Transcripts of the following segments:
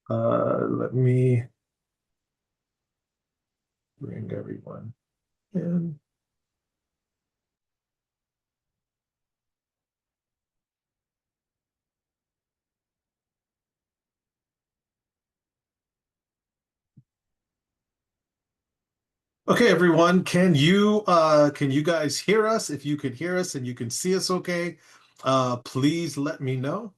Let me bring everyone in. Okay, everyone, can you guys hear us? If you can hear us and you can see us okay, please let me know.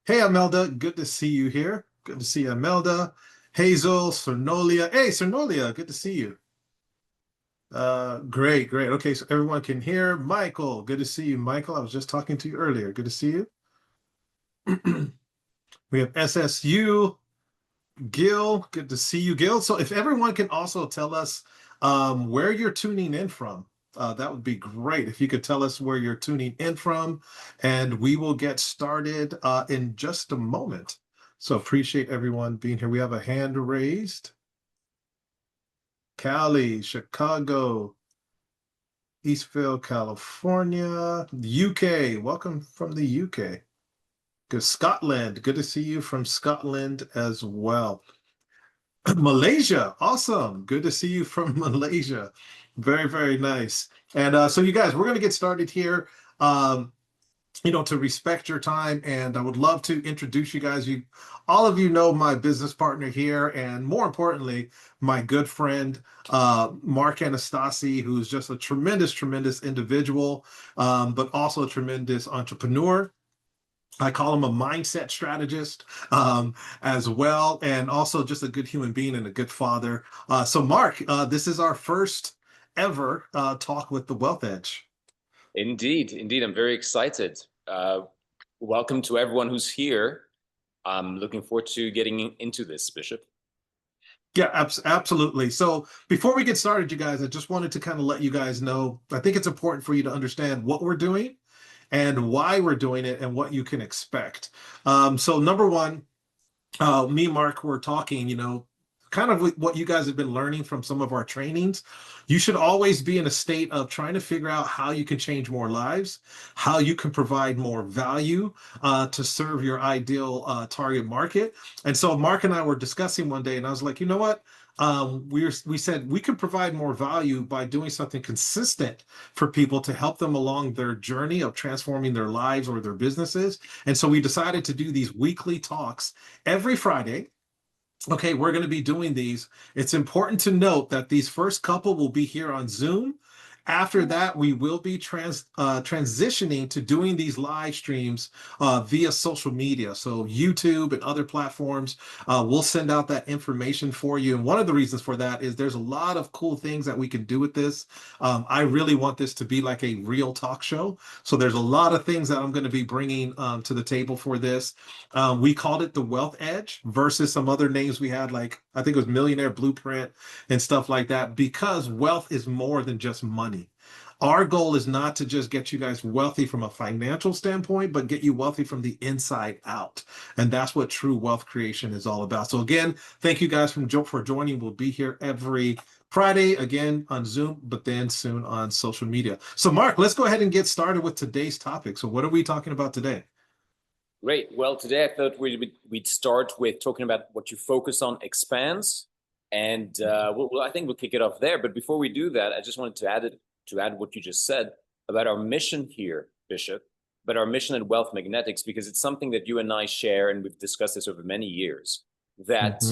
Hey, Imelda, good to see you here. Good to see you, Imelda. Hazel, Cernolia. Hey, Cernolia, good to see you. Great, great. Okay, so everyone can hear. Michael, good to see you, Michael. I was just talking to you earlier. Good to see you. We have SSU. Gil, good to see you, Gil. So if everyone can also tell us where you're tuning in from, that would be great. If you could tell us where you're tuning in from, and we will get started in just a moment. So appreciate everyone being here. We have a hand raised. Cali, Chicago, Eastville, California, UK. Welcome from the UK. Good Scotland. Good to see you from Scotland as well. Malaysia, awesome. Good to see you from Malaysia. Very, very nice. And so you guys, we're going to get started here. Um, to respect your time, and I would love to introduce you guys. All of you know my business partner here, and more importantly, my good friend, Mark Anastasi, who's just a tremendous, tremendous individual, but also a tremendous entrepreneur. I call him a mindset strategist as well, and also just a good human being and a good father. So, Mark, this is our first ever talk with the Wealth Edge. Indeed, indeed. I'm very excited. Welcome to everyone who's here. I'm looking forward to getting into this, Bishop. Yeah, absolutely. So before we get started, you guys, I just wanted to kind of let you guys know, I think it's important for you to understand what we're doing and why we're doing it and what you can expect. So number one, me and Mark were talking, kind of what you guys have been learning from some of our trainings. You should always be in a state of trying to figure out how you can change more lives, how you can provide more value to serve your ideal target market. And so Mark and I were discussing one day, and I was like, you know what? We said we can provide more value by doing something consistent for people to help them along their journey of transforming their lives or their businesses. And so we decided to do these weekly talks every Friday. Okay, we're going to be doing these. It's important to note that these first couple will be here on Zoom. After that, we will be transitioning to doing these live streams via social media. So YouTube and other platforms, we'll send out that information for you. And one of the reasons for that is there's a lot of cool things that we can do with this. I really want this to be like a real talk show. So there's a lot of things that I'm going to be bringing to the table for this. We called it the Wealth Edge versus some other names we had, like I think it was Millionaire Blueprint and stuff like that, because wealth is more than just money. Our goal is not to just get you guys wealthy from a financial standpoint, but get you wealthy from the inside out. And that's what true wealth creation is all about. So again, thank you guys for joining. We'll be here every Friday, again on Zoom, but then soon on social media. So Mark, let's go ahead and get started with today's topic. So what are we talking about today? Great. Well, today I thought we'd start with talking about what you focus on expands, and I think we'll kick it off there. But before we do that, I just wanted to add what you just said about our mission here, Bishop, but our mission at Wealth Magnetics, because it's something that you and I share, and we've discussed this over many years, that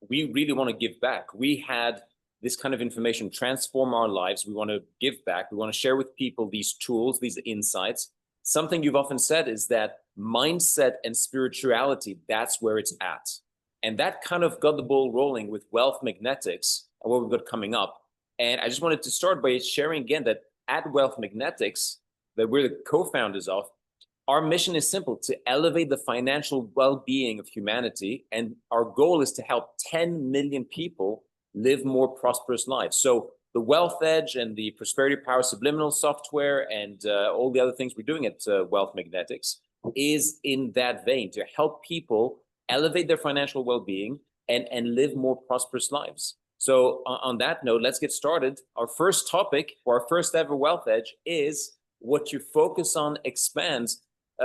we really want to give back. We had this kind of information transform our lives. We want to give back. We want to share with people these tools, these insights. Something you've often said is that mindset and spirituality, that's where it's at. And that kind of got the ball rolling with Wealth Magnetics and what we've got coming up. And I just wanted to start by sharing again that at Wealth Magnetics, that we're the co-founders of, our mission is simple: to elevate the financial well-being of humanity. And our goal is to help 10 million people live more prosperous lives. So the Wealth Edge and the Prosperity Power Subliminal software and all the other things we're doing at Wealth Magnetics is in that vein, to help people elevate their financial well-being and live more prosperous lives. So on that note, let's get started. Our first topic, or our first ever Wealth Edge, is what you focus on expands.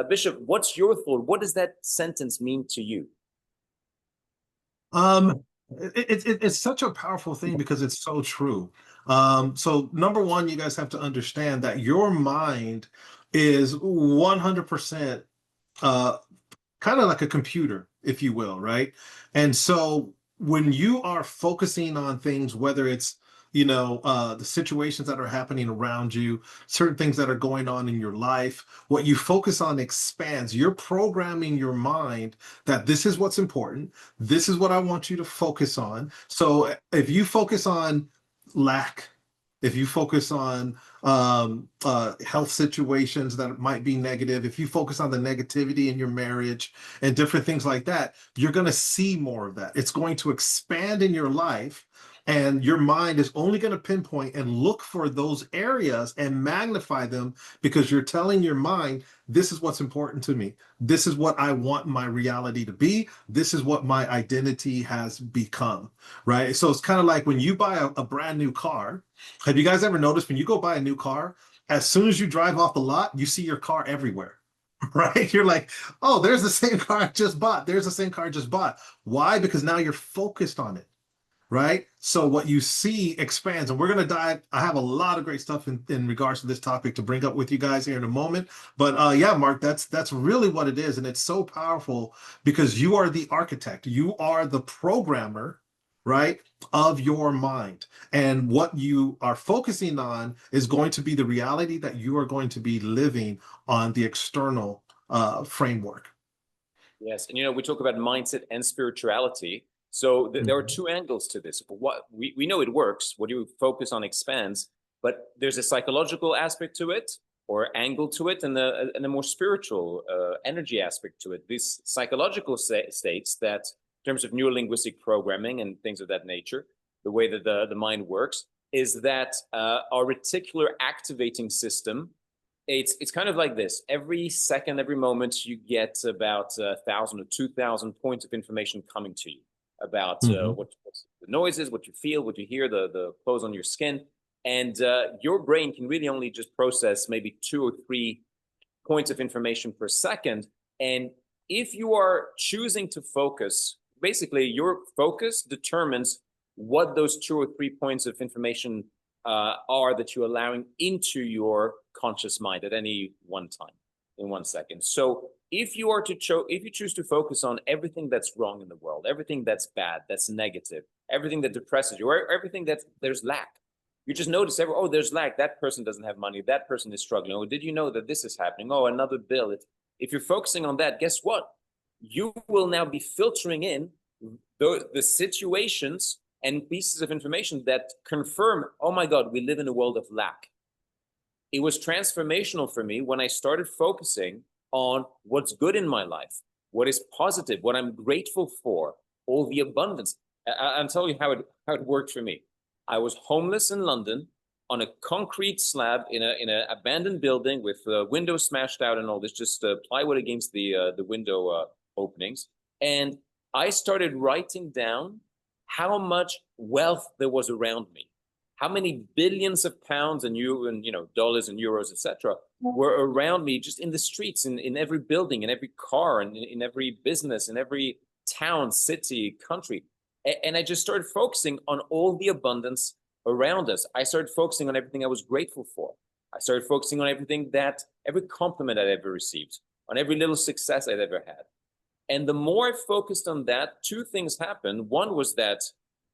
Bishop, what's your thought? What does that sentence mean to you? It's such a powerful thing because it's so true. So number one, you guys have to understand that your mind is 100% uh, kind of like a computer, if you will, right? And so when you are focusing on things, whether it's, the situations that are happening around you, certain things that are going on in your life, what you focus on expands. You're programming your mind that this is what's important. This is what I want you to focus on. So if you focus on lack, if you focus on health situations that might be negative, if you focus on the negativity in your marriage and different things like that, you're going to see more of that. It's going to expand in your life, and your mind is only going to pinpoint and look for those areas and magnify them because you're telling your mind, this is what's important to me. This is what I want my reality to be. This is what my identity has become, right? So it's kind of like when you buy a brand new car. Have you guys ever noticed when you go buy a new car, as soon as you drive off the lot, you see your car everywhere, right? You're like, oh, there's the same car I just bought. There's the same car I just bought. Why? Because now you're focused on it, right? So what you see expands, and we're going to dive. I have a lot of great stuff in regards to this topic to bring up with you guys here in a moment. But yeah, Mark, that's really what it is, and it's so powerful because you are the architect, you are the programmer, right, of your mind, and what you are focusing on is going to be the reality that you are going to be living on the external framework. Yes, and we talk about mindset and spirituality. So there are Mhm. two angles to this. What we know it works. What you focus on expands, but there's a psychological aspect to it, or angle to it, and a more spiritual energy aspect to it. This psychological states that in terms of neurolinguistic programming and things of that nature, the way that the mind works is that our reticular activating system, it's kind of like this. Every second, every moment, you get about 1,000 or 2,000 points of information coming to you about Mhm. what's the noises, what you feel, what you hear, the clothes on your skin, and your brain can really only just process maybe 2 or 3 points of information per second. And if you are choosing to focus, basically your focus determines what those 2 or 3 points of information are that you're allowing into your conscious mind at any one time in 1 second. So if you are to if you choose to focus on everything that's wrong in the world, everything that's bad, that's negative, everything that depresses you, or everything that there's lack, you just notice oh, there's lack. That person doesn't have money. That person is struggling. Oh, did you know that this is happening? Oh, another bill. If you're focusing on that, guess what? You will now be filtering in the situations and pieces of information that confirm, oh my God, we live in a world of lack. It was transformational for me when I started focusing on what's good in my life, what is positive, what I'm grateful for, all the abundance. I'll tell you how it worked for me. I was homeless in London on a concrete slab in an abandoned building with windows smashed out and all this, just plywood against the window openings. And I started writing down how much wealth there was around me, how many billions of pounds and dollars and euros, etc., were around me, just in the streets, in every building, in every car, and in every business, in every town, city, country. And I just started focusing on all the abundance around us. I started focusing on everything I was grateful for. I started focusing on every compliment I'd ever received, on every little success I'd ever had. And the more I focused on that, two things happened. One was that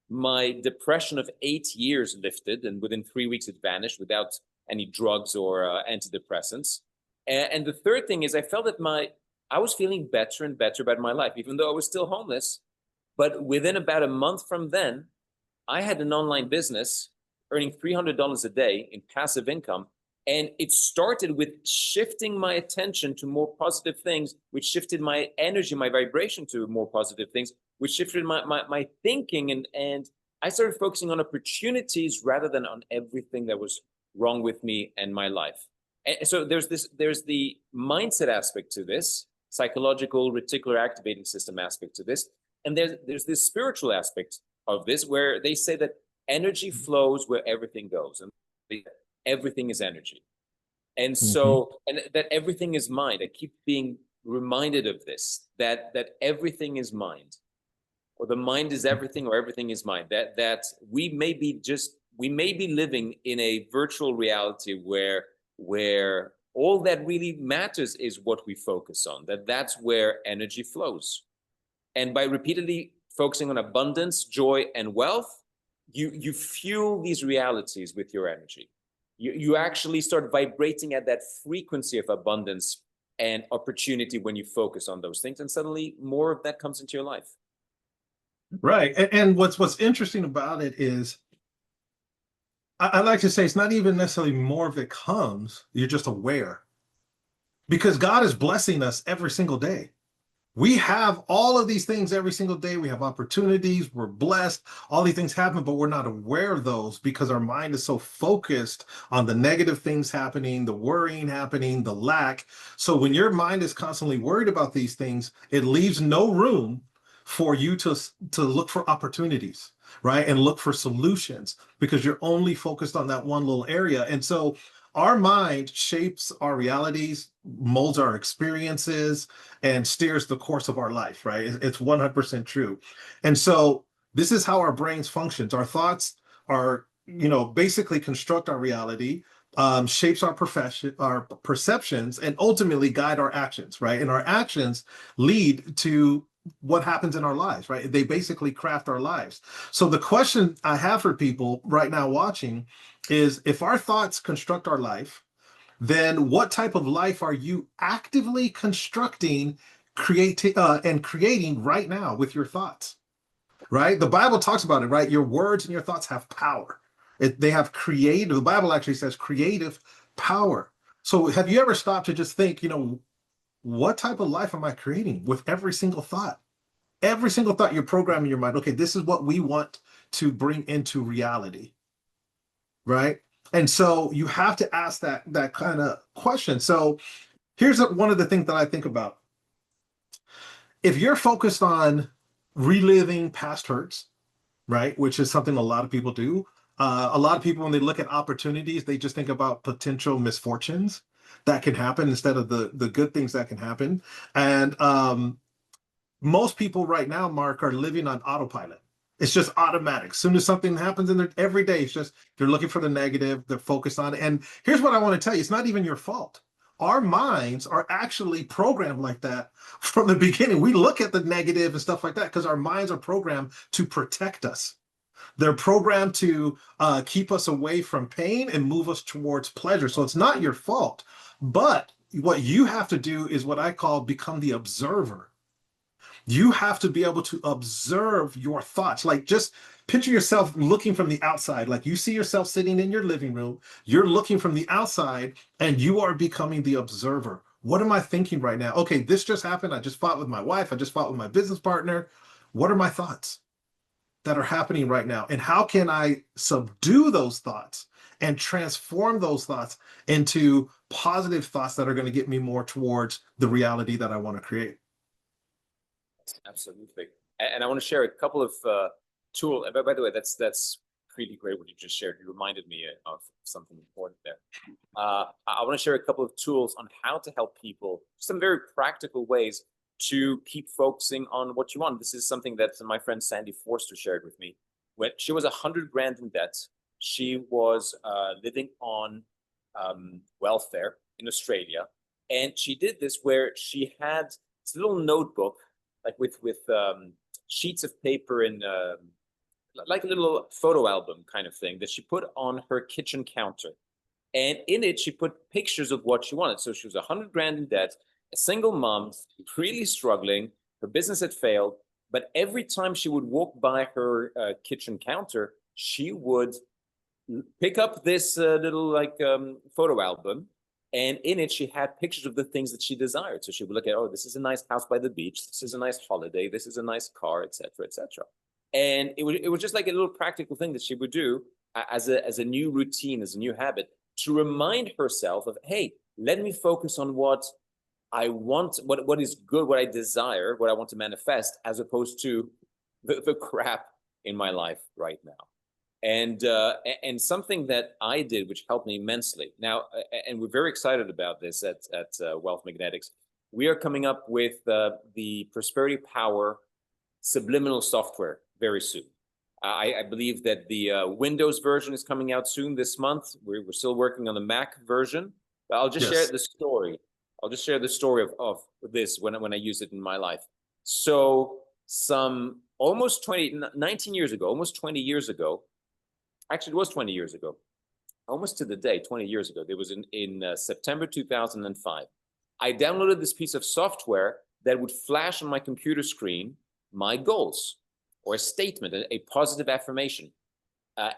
my depression of 8 years lifted, and within 3 weeks it vanished without any drugs or antidepressants. And the third thing is I felt that I was feeling better and better about my life, even though I was still homeless. But within about a month from then, I had an online business earning $300 a day in passive income. And it started with shifting my attention to more positive things, which shifted my energy, my vibration to more positive things, which shifted my thinking. And I started focusing on opportunities rather than on everything that was wrong with me and my life. And so there's the mindset aspect to this, psychological reticular activating system aspect to this. And there's this spiritual aspect of this, where they say that energy flows where everything goes. And everything is energy. And Mhm. so, and that everything is mind. I keep being reminded of this, that everything is mind. or the mind is everything, or everything is mind. That we may be living in a virtual reality where all that really matters is what we focus on. That's where energy flows. And by repeatedly focusing on abundance, joy, and wealth, you fuel these realities with your energy. You actually start vibrating at that frequency of abundance and opportunity when you focus on those things, and suddenly more of that comes into your life. Right. And what's interesting about it is I like to say it's not even necessarily more of it comes, you're just aware. Because God is blessing us every single day. We have all of these things every single day. We have opportunities, we're blessed, all these things happen, but we're not aware of those because our mind is so focused on the negative things happening, the worrying happening, the lack. So when your mind is constantly worried about these things, it leaves no room for you to look for opportunities, right? And look for solutions because you're only focused on that one little area. And so our mind shapes our realities, molds our experiences, and steers the course of our life, right? It's 100% true. And so this is how our brains functions. Our thoughts are, basically construct our reality, shapes our perceptions, and ultimately guide our actions, right? And our actions lead to what happens in our lives, right? They basically craft our lives. So the question I have for people right now watching is, if our thoughts construct our life, then what type of life are you actively constructing, creating right now with your thoughts? Right? The Bible talks about it, right? Your words and your thoughts have power. They have creative. The Bible actually says creative power. So have you ever stopped to just think, what type of life am I creating with every single thought? Every single thought you're programming your mind. Okay, this is what we want to bring into reality, right? And so you have to ask that kind of question. So here's one of the things that I think about. If you're focused on reliving past hurts, right, which is something a lot of people do, a lot of people, when they look at opportunities, they just think about potential misfortunes that can happen instead of the good things that can happen. And most people right now, Mark, are living on autopilot. It's just automatic. As soon as something happens in their every day, it's just they're looking for the negative, they're focused on it. And here's what I want to tell you: it's not even your fault. Our minds are actually programmed like that from the beginning. We look at the negative and stuff like that because our minds are programmed to protect us. They're programmed to keep us away from pain and move us towards pleasure. So it's not your fault. But what you have to do is what I call become the observer. You have to be able to observe your thoughts. Like, just picture yourself looking from the outside. Like, you see yourself sitting in your living room, you're looking from the outside, and you are becoming the observer. What am I thinking right now? Okay, this just happened. I just fought with my wife. I just fought with my business partner. What are my thoughts that are happening right now? And how can I subdue those thoughts and transform those thoughts into positive thoughts that are going to get me more towards the reality that I want to create? Absolutely. And I want to share a couple of tools. By the way, that's pretty great what you just shared. You reminded me of something important there. I want to share a couple of tools on how to help people, some very practical ways to keep focusing on what you want. This is something that my friend Sandy Forster shared with me. When she was 100 grand in debt, she was living on welfare in Australia. And she did this where she had this little notebook, like with sheets of paper and like a little photo album kind of thing that she put on her kitchen counter. And in it, she put pictures of what she wanted. So she was 100 grand in debt, a single mom, really struggling. Her business had failed. But every time she would walk by her kitchen counter, she would pick up this little photo album. And in it, she had pictures of the things that she desired. So she would look at, oh, this is a nice house by the beach. This is a nice holiday. This is a nice car, etc., etc. And it was just like a little practical thing that she would do as a new routine, as a new habit, to remind herself of, hey, let me focus on what I want, what is good, what I desire, what I want to manifest, as opposed to the crap in my life right now. And something that I did, which helped me immensely. Now, and we're very excited about this at Wealth Magnetics. We are coming up with the Prosperity Power subliminal software very soon. I believe that the Windows version is coming out soon this month. We're still working on the Mac version, but I'll just share Yes. the story. I'll just share the story of this when I use it in my life. So some almost 19 years ago, almost 20 years ago, actually it was 20 years ago, almost to the day, 20 years ago, it was in September 2005. I downloaded this piece of software that would flash on my computer screen my goals, or a statement, a positive affirmation,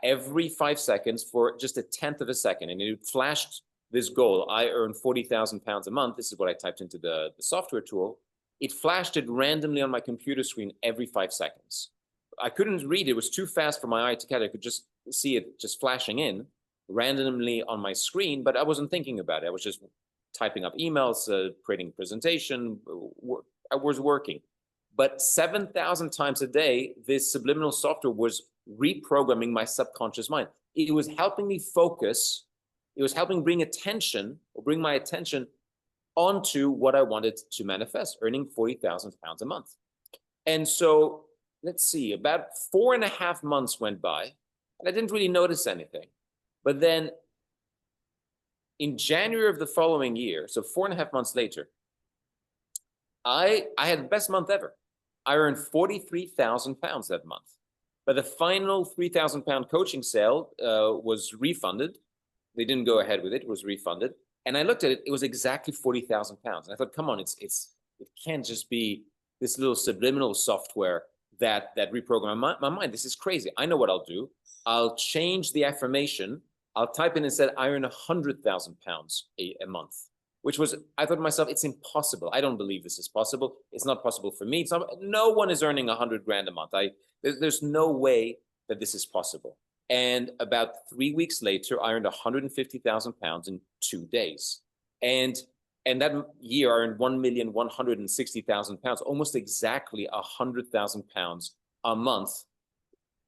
every 5 seconds for just a tenth of a second. And it flashed this goal. I earn 40,000 pounds a month. This is what I typed into the software tool. It flashed it randomly on my computer screen every 5 seconds. I couldn't read it. It was too fast for my eye to catch. I could just see it just flashing in randomly on my screen, but I wasn't thinking about it. I was just typing up emails, creating a presentation. I was working. But 7,000 times a day, this subliminal software was reprogramming my subconscious mind. It was helping me focus. It was helping bring my attention onto what I wanted to manifest, earning 40,000 pounds a month. And so, let's see, about 4.5 months went by, and I didn't really notice anything. But then in January of the following year, so 4.5 months later, I had the best month ever. I earned 43,000 pounds that month. But the final 3,000 pound coaching sale was refunded. They didn't go ahead with it. It was refunded. And I looked at it. It was exactly 40,000 pounds. And I thought, come on, it can't just be this little subliminal software that reprogrammed my mind. This is crazy. I know what I'll do. I'll change the affirmation. I'll type in instead, I earn 100,000 pounds a month, which was, I thought to myself, it's impossible. I don't believe this is possible. It's not possible for me. No one is earning 100 grand a month. There's no way that this is possible. And about 3 weeks later, I earned 150,000 pounds in 2 days. And that year, I earned 1,160,000 pounds, almost exactly 100,000 pounds a month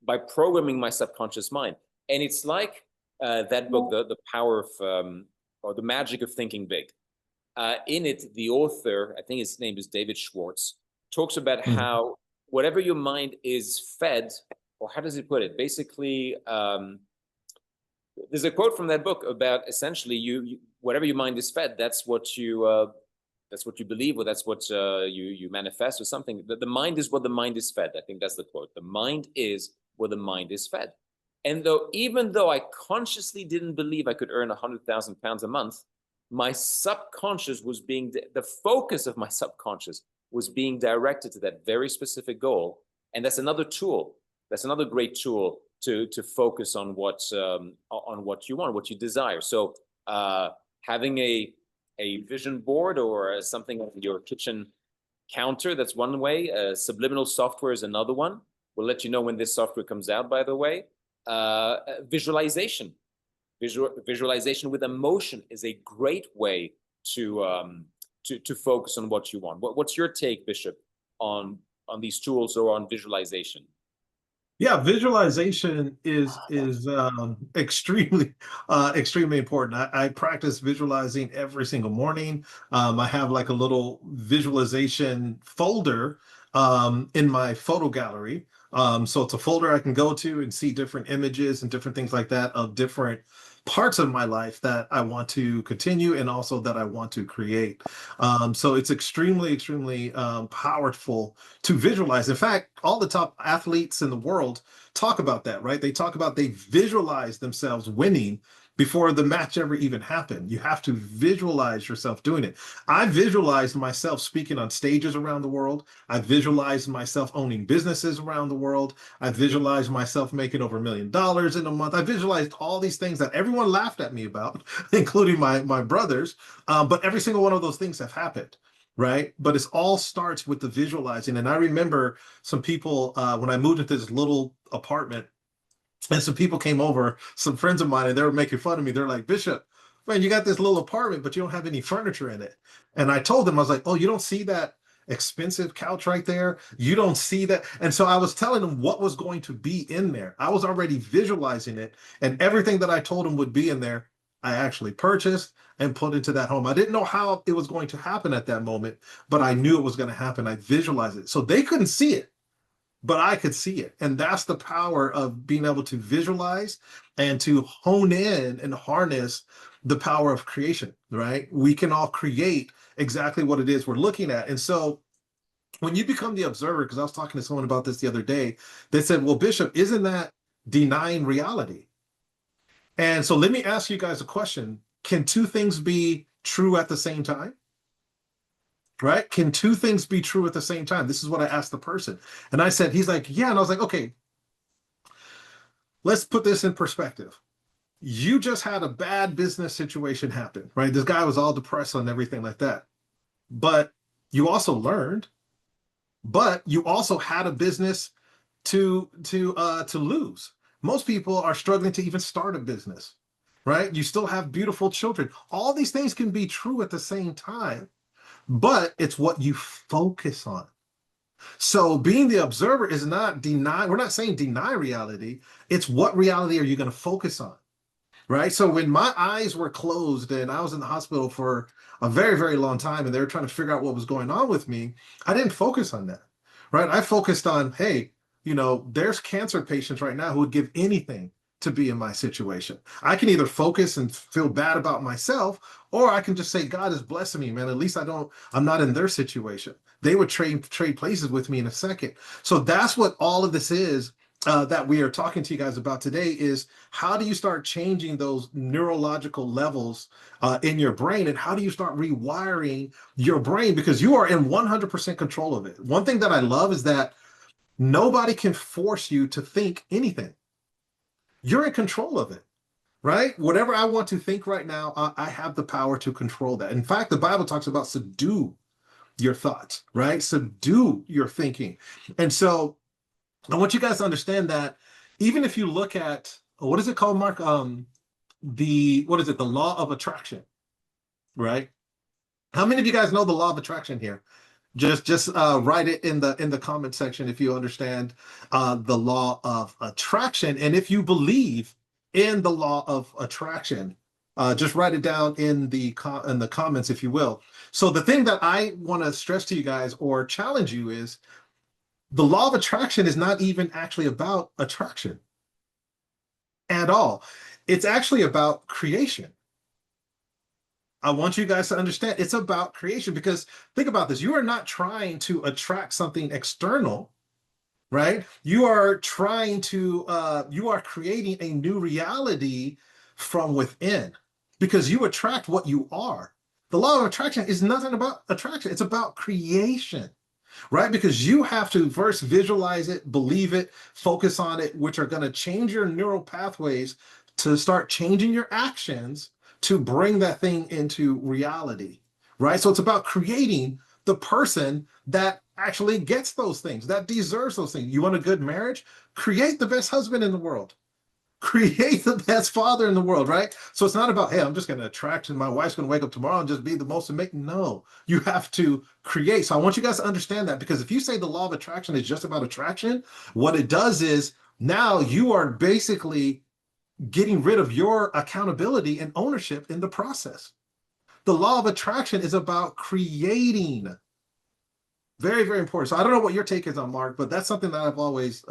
by programming my subconscious mind. And it's like that book, The Power of, or The Magic of Thinking Big. In it, the author, I think his name is David Schwartz, talks about how whatever your mind is fed, or how does he put it? Basically, there's a quote from that book about essentially you whatever your mind is fed, that's what you believe, or that's what you manifest, or something. The mind is what the mind is fed. I think that's the quote. The mind is what the mind is fed. And even though I consciously didn't believe I could earn 100,000 pounds a month, my subconscious was the focus of my subconscious was being directed to that very specific goal. And that's another tool. That's another great tool to focus on what you want, what you desire. So having a vision board or something on your kitchen counter, that's one way. Subliminal software is another one. We'll let you know when this software comes out, by the way. Visualization. Visualization with emotion is a great way to focus on what you want. What's your take, Bishop, on these tools or on visualization? Yeah, visualization is extremely extremely important. I practice visualizing every single morning. I have like a little visualization folder in my photo gallery. So it's a folder I can go to and see different images and different things like that of different parts of my life that I want to continue and also that I want to create. So it's extremely, extremely powerful to visualize. In fact, all the top athletes in the world talk about that, right? They talk about they visualize themselves winning before the match ever even happened. You have to visualize yourself doing it. I visualized myself speaking on stages around the world. I visualized myself owning businesses around the world. I visualized myself making over $1 million in a month. I visualized all these things that everyone laughed at me about, including my brothers. But every single one of those things have happened. Right. But it all starts with the visualizing. And I remember some people when I moved into this little apartment, and some people came over, some friends of mine, and they were making fun of me. They're like, Bishop, man, you got this little apartment, but you don't have any furniture in it. And I told them, I was like, oh, you don't see that expensive couch right there? You don't see that? And so I was telling them what was going to be in there. I was already visualizing it, and everything that I told them would be in there, I actually purchased and put into that home. I didn't know how it was going to happen at that moment, but I knew it was going to happen. I visualized it. So they couldn't see it. but I could see it. And that's the power of being able to visualize and to hone in and harness the power of creation, right? We can all create exactly what it is we're looking at. And so when you become the observer, because I was talking to someone about this the other day, they said, well, Bishop, isn't that denying reality? And so let me ask you guys a question. Can two things be true at the same time? Right? Can two things be true at the same time? This is what I asked the person. And I said, he's like, yeah. And I was like, okay, let's put this in perspective. You just had a bad business situation happen, right? This guy was all depressed and everything like that. But you also learned, but you also had a business to lose. Most people are struggling to even start a business, right? You still have beautiful children. All these things can be true at the same time, but it's what you focus on. So being the observer is not deny. We're not saying deny reality. It's what reality are you going to focus on, right? So when my eyes were closed and I was in the hospital for a very, very long time and they were trying to figure out what was going on with me, I didn't focus on that, right? I focused on, hey, there's cancer patients right now who would give anything to be in my situation. I can either focus and feel bad about myself, or I can just say, God is blessing me, man. At least I'm not in their situation. They would trade places with me in a second. So that's what all of this is that we are talking to you guys about today is how do you start changing those neurological levels in your brain, and how do you start rewiring your brain, because you are in 100% control of it. One thing that I love is that nobody can force you to think anything. You're in control of it, right? Whatever I want to think right now, I have the power to control that. In fact, the Bible talks about subdue your thoughts, right? Subdue your thinking. And so I want you guys to understand that even if you look at, what is it called, Mark? What is it? The law of attraction, right? How many of you guys know the law of attraction here? Just write it in the comment section if you understand the law of attraction, and if you believe in the law of attraction, just write it down in the comments, if you will. So the thing that I want to stress to you guys or challenge you is the law of attraction is not even actually about attraction at all. It's actually about creation. I want you guys to understand it's about creation, because think about this. You are not trying to attract something external, right? You are creating a new reality from within, because you attract what you are. The law of attraction is nothing about attraction. It's about creation, right? Because you have to first visualize it, believe it, focus on it, which are going to change your neural pathways to start changing your actions to bring that thing into reality, right? So it's about creating the person that actually gets those things, that deserves those things. You want a good marriage? Create the best husband in the world. Create the best father in the world, right? So it's not about, hey, I'm just going to attract and my wife's going to wake up tomorrow and just be the most amazing. No, you have to create. So I want you guys to understand that, because if you say the law of attraction is just about attraction, what it does is now you are basically getting rid of your accountability and ownership in the process. The law of attraction is about creating. Very, very important. So I don't know what your take is on, Mark, but that's something that I've always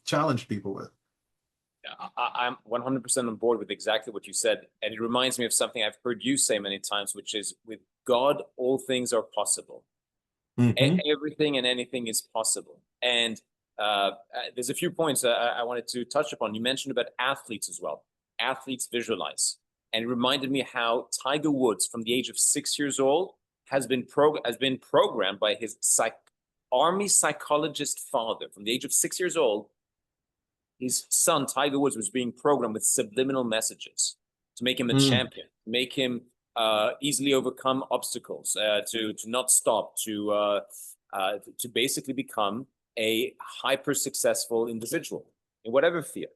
challenged people with. I'm 100% on board with exactly what you said. And it reminds me of something I've heard you say many times, which is with God, all things are possible. Mm-hmm. Everything and anything is possible. And there's a few points I wanted to touch upon. You mentioned about athletes as well. Athletes visualize. And it reminded me how Tiger Woods, from the age of 6 years old, has been programmed by his army psychologist father. From the age of 6 years old, his son, Tiger Woods, was being programmed with subliminal messages to make him a champion, make him easily overcome obstacles, to not stop, to basically become a hyper successful individual in whatever field.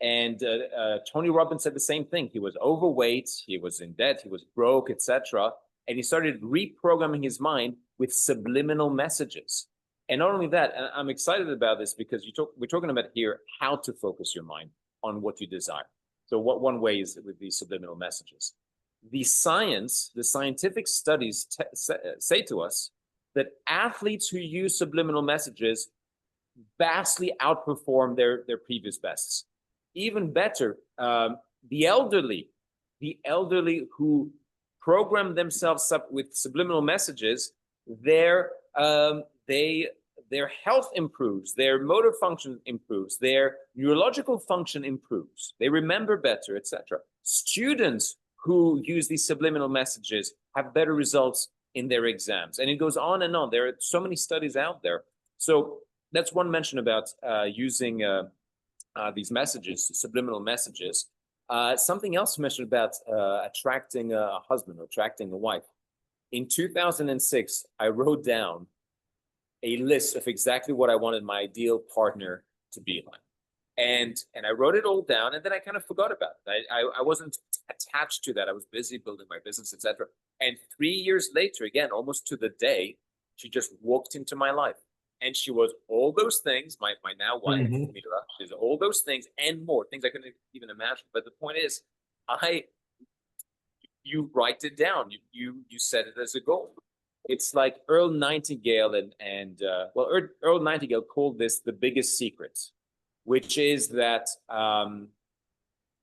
And Tony Robbins said the same thing. He was overweight, he was in debt, he was broke, etc. And he started reprogramming his mind with subliminal messages. And not only that, and I'm excited about this because we're talking about here how to focus your mind on what you desire. So one way is with these subliminal messages. The scientific studies say to us that athletes who use subliminal messages vastly outperform their previous bests. Even better, the elderly who program themselves up with subliminal messages, their health improves, their motor function improves, their neurological function improves, they remember better, etc. Students who use these subliminal messages have better results in their exams, and it goes on and on. There are so many studies out there. So that's one mention about using these messages, subliminal messages. Something else mentioned about attracting a husband or attracting a wife. In 2006, I wrote down a list of exactly what I wanted my ideal partner to be like. And I wrote it all down, and then I kind of forgot about it. I wasn't attached to that. I was busy building my business, etc. And 3 years later, again, almost to the day, she just walked into my life. And she was all those things, my now wife, Mira, she's all those things and more, things I couldn't even imagine. But the point is, you write it down, you set it as a goal. It's like Earl Nightingale Earl Nightingale called this the biggest secret, which is that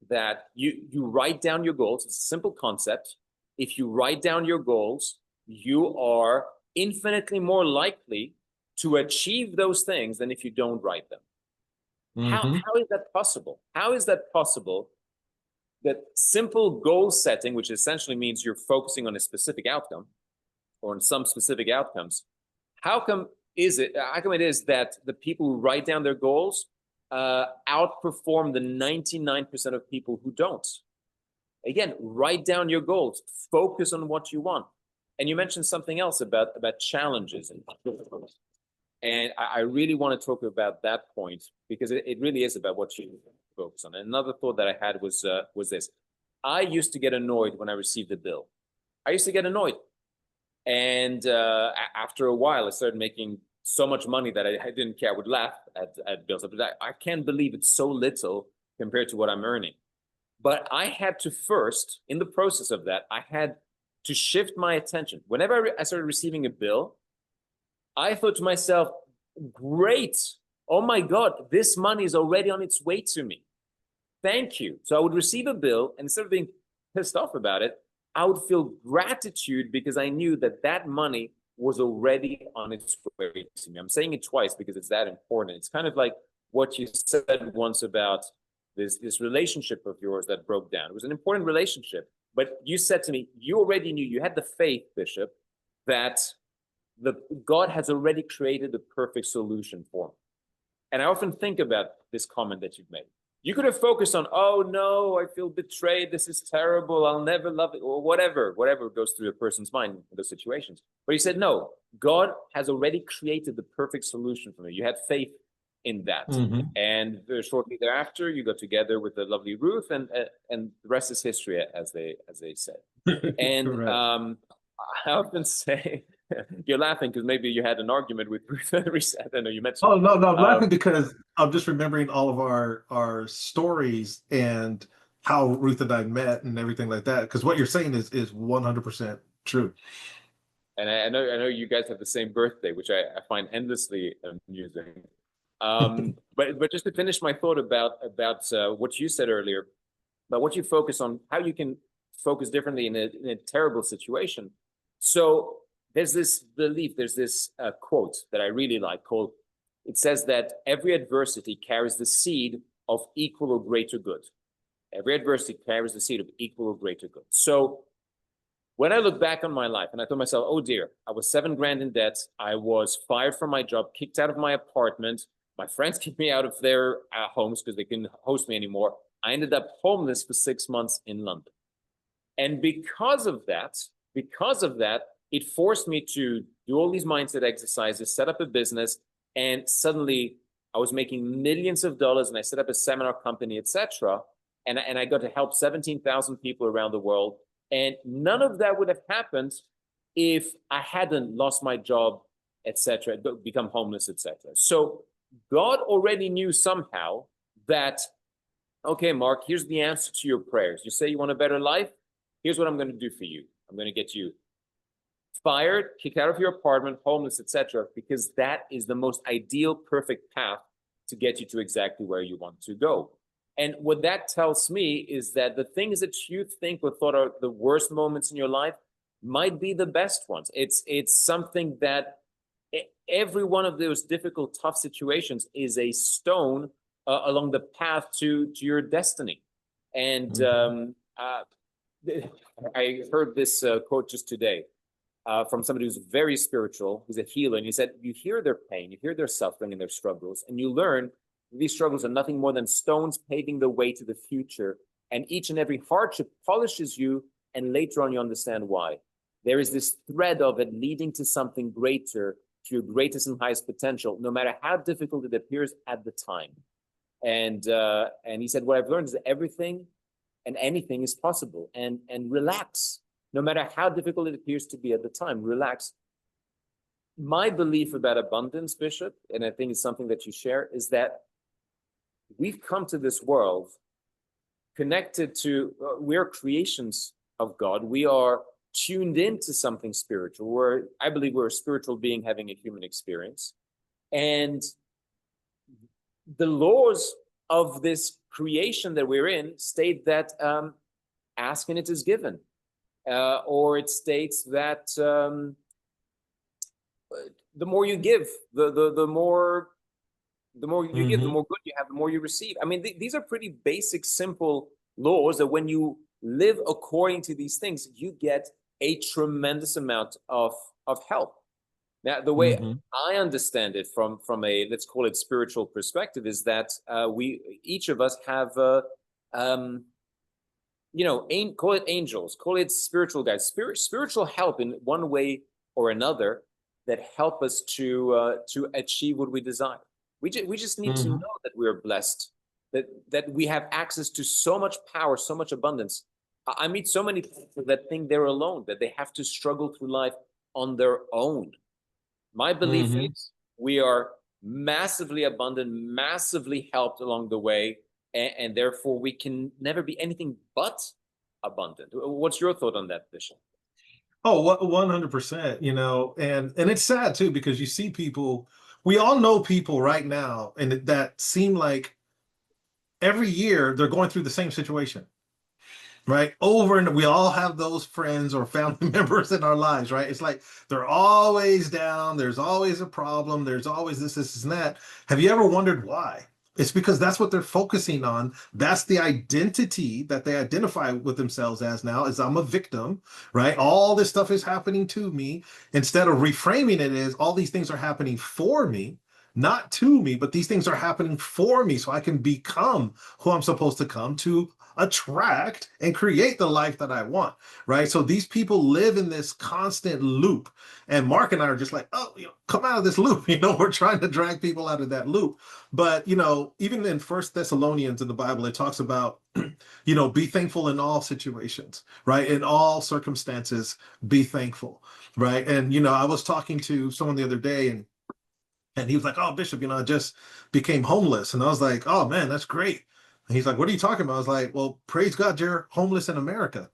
that you write down your goals. It's a simple concept. If you write down your goals, you are infinitely more likely to achieve those things than if you don't write them. How is that possible? How is that possible? That simple goal setting, which essentially means you're focusing on a specific outcome or on some specific outcomes. How come it is that the people who write down their goals outperform the 99% of people who don't? Again, write down your goals, focus on what you want. And you mentioned something else about challenges and I really want to talk about that point because it really is about what you focus on. And another thought that I had was this. I used to get annoyed when I received a bill. I used to get annoyed. And after a while, I started making so much money that I didn't care. I would laugh at bills. I can't believe it's so little compared to what I'm earning. But I had to first, in the process of that, I had to shift my attention. Whenever I started receiving a bill, I thought to myself, great. Oh my God, this money is already on its way to me. Thank you. So I would receive a bill, and instead of being pissed off about it, I would feel gratitude because I knew that that money was already on its way to me. I'm saying it twice because it's that important. It's kind of like what you said once about this relationship of yours that broke down. It was an important relationship, but you said to me, you already knew, you had the faith, Bishop, that God has already created the perfect solution for me. And I often think about this comment that you've made. You could have focused on, oh no, I feel betrayed, this is terrible, I'll never love it, or whatever goes through a person's mind in those situations. But you said, no, God has already created the perfect solution for me. You had faith in that. And shortly thereafter, you got together with the lovely Ruth, and the rest is history, as they say. And I often say, you're laughing because maybe you had an argument with Ruth. I don't know, you mentioned. Oh no, I'm laughing because I'm just remembering all of our stories and how Ruth and I met and everything like that. Because what you're saying is 100% true. And I know you guys have the same birthday, which I find endlessly amusing. But just to finish my thought about what you said earlier, about what you focus on, how you can focus differently in a terrible situation. So there's this belief, there's this quote that I really like called, it says that every adversity carries the seed of equal or greater good. Every adversity carries the seed of equal or greater good. So when I look back on my life and I thought myself, oh dear, I was $7,000 in debt. I was fired from my job, kicked out of my apartment. My friends kicked me out of their homes because they couldn't host me anymore. I ended up homeless for 6 months in London. And because of that, it forced me to do all these mindset exercises, set up a business, and suddenly I was making millions of dollars, and I set up a seminar company, etc. And I got to help 17,000 people around the world. And none of that would have happened if I hadn't lost my job, etc., become homeless, etc. So God already knew somehow that, okay, Mark, here's the answer to your prayers. You say you want a better life? Here's what I'm going to do for you. I'm going to get you fired, kicked out of your apartment, homeless, etc., because that is the most ideal, perfect path to get you to exactly where you want to go. And what that tells me is that the things that you think or thought are the worst moments in your life might be the best ones. It's something that every one of those difficult, tough situations is a stone along the path to your destiny. And I heard this quote just today from somebody who's very spiritual, who's a healer, and he said, you hear their pain, you hear their suffering and their struggles, and you learn these struggles are nothing more than stones paving the way to the future, and each and every hardship polishes you, and later on you understand why. There is this thread of it leading to something greater, to your greatest and highest potential, no matter how difficult it appears at the time. And he said, what I've learned is that everything and anything is possible, and relax. No matter how difficult it appears to be at the time, relax. My belief about abundance, Bishop, and I think it's something that you share, is that we've come to this world connected to, we're creations of God. We are tuned into something spiritual. I believe we're a spiritual being having a human experience. And the laws of this creation that we're in state that ask and it is given. Or it states that the more you give, the more you give, the more good you have, the more you receive. I mean, these are pretty basic, simple laws that when you live according to these things, you get a tremendous amount of help. Now, the way I understand it from a, let's call it spiritual perspective, is that each of us have call it angels, call it spiritual guides, spiritual help in one way or another that help us to achieve what we desire. We just need to know that we're blessed, that we have access to so much power, so much abundance. I meet so many people that think they're alone, that they have to struggle through life on their own. My belief is we are massively abundant, massively helped along the way, and therefore we can never be anything but abundant. What's your thought on that, Bishop? Oh, 100%, and it's sad too, because you see people, we all know people right now, and that seem like every year they're going through the same situation, right? Over, and we all have those friends or family members in our lives, right? It's like they're always down, there's always a problem, there's always this and that. Have you ever wondered why? It's because that's what they're focusing on. That's the identity that they identify with themselves as now, is I'm a victim, right? All this stuff is happening to me. Instead of reframing it as all these things are happening for me, not to me, but these things are happening for me so I can become who I'm supposed to come to attract and create the life that I want, right? So these people live in this constant loop, and Mark and I are just like, oh, come out of this loop. We're trying to drag people out of that loop. But, even in First Thessalonians in the Bible, it talks about, be thankful in all situations, right? In all circumstances, be thankful, right? And, I was talking to someone the other day, and he was like, oh, Bishop, I just became homeless. And I was like, oh, man, that's great. And he's like, what are you talking about? I was like, well, praise God, you're homeless in America.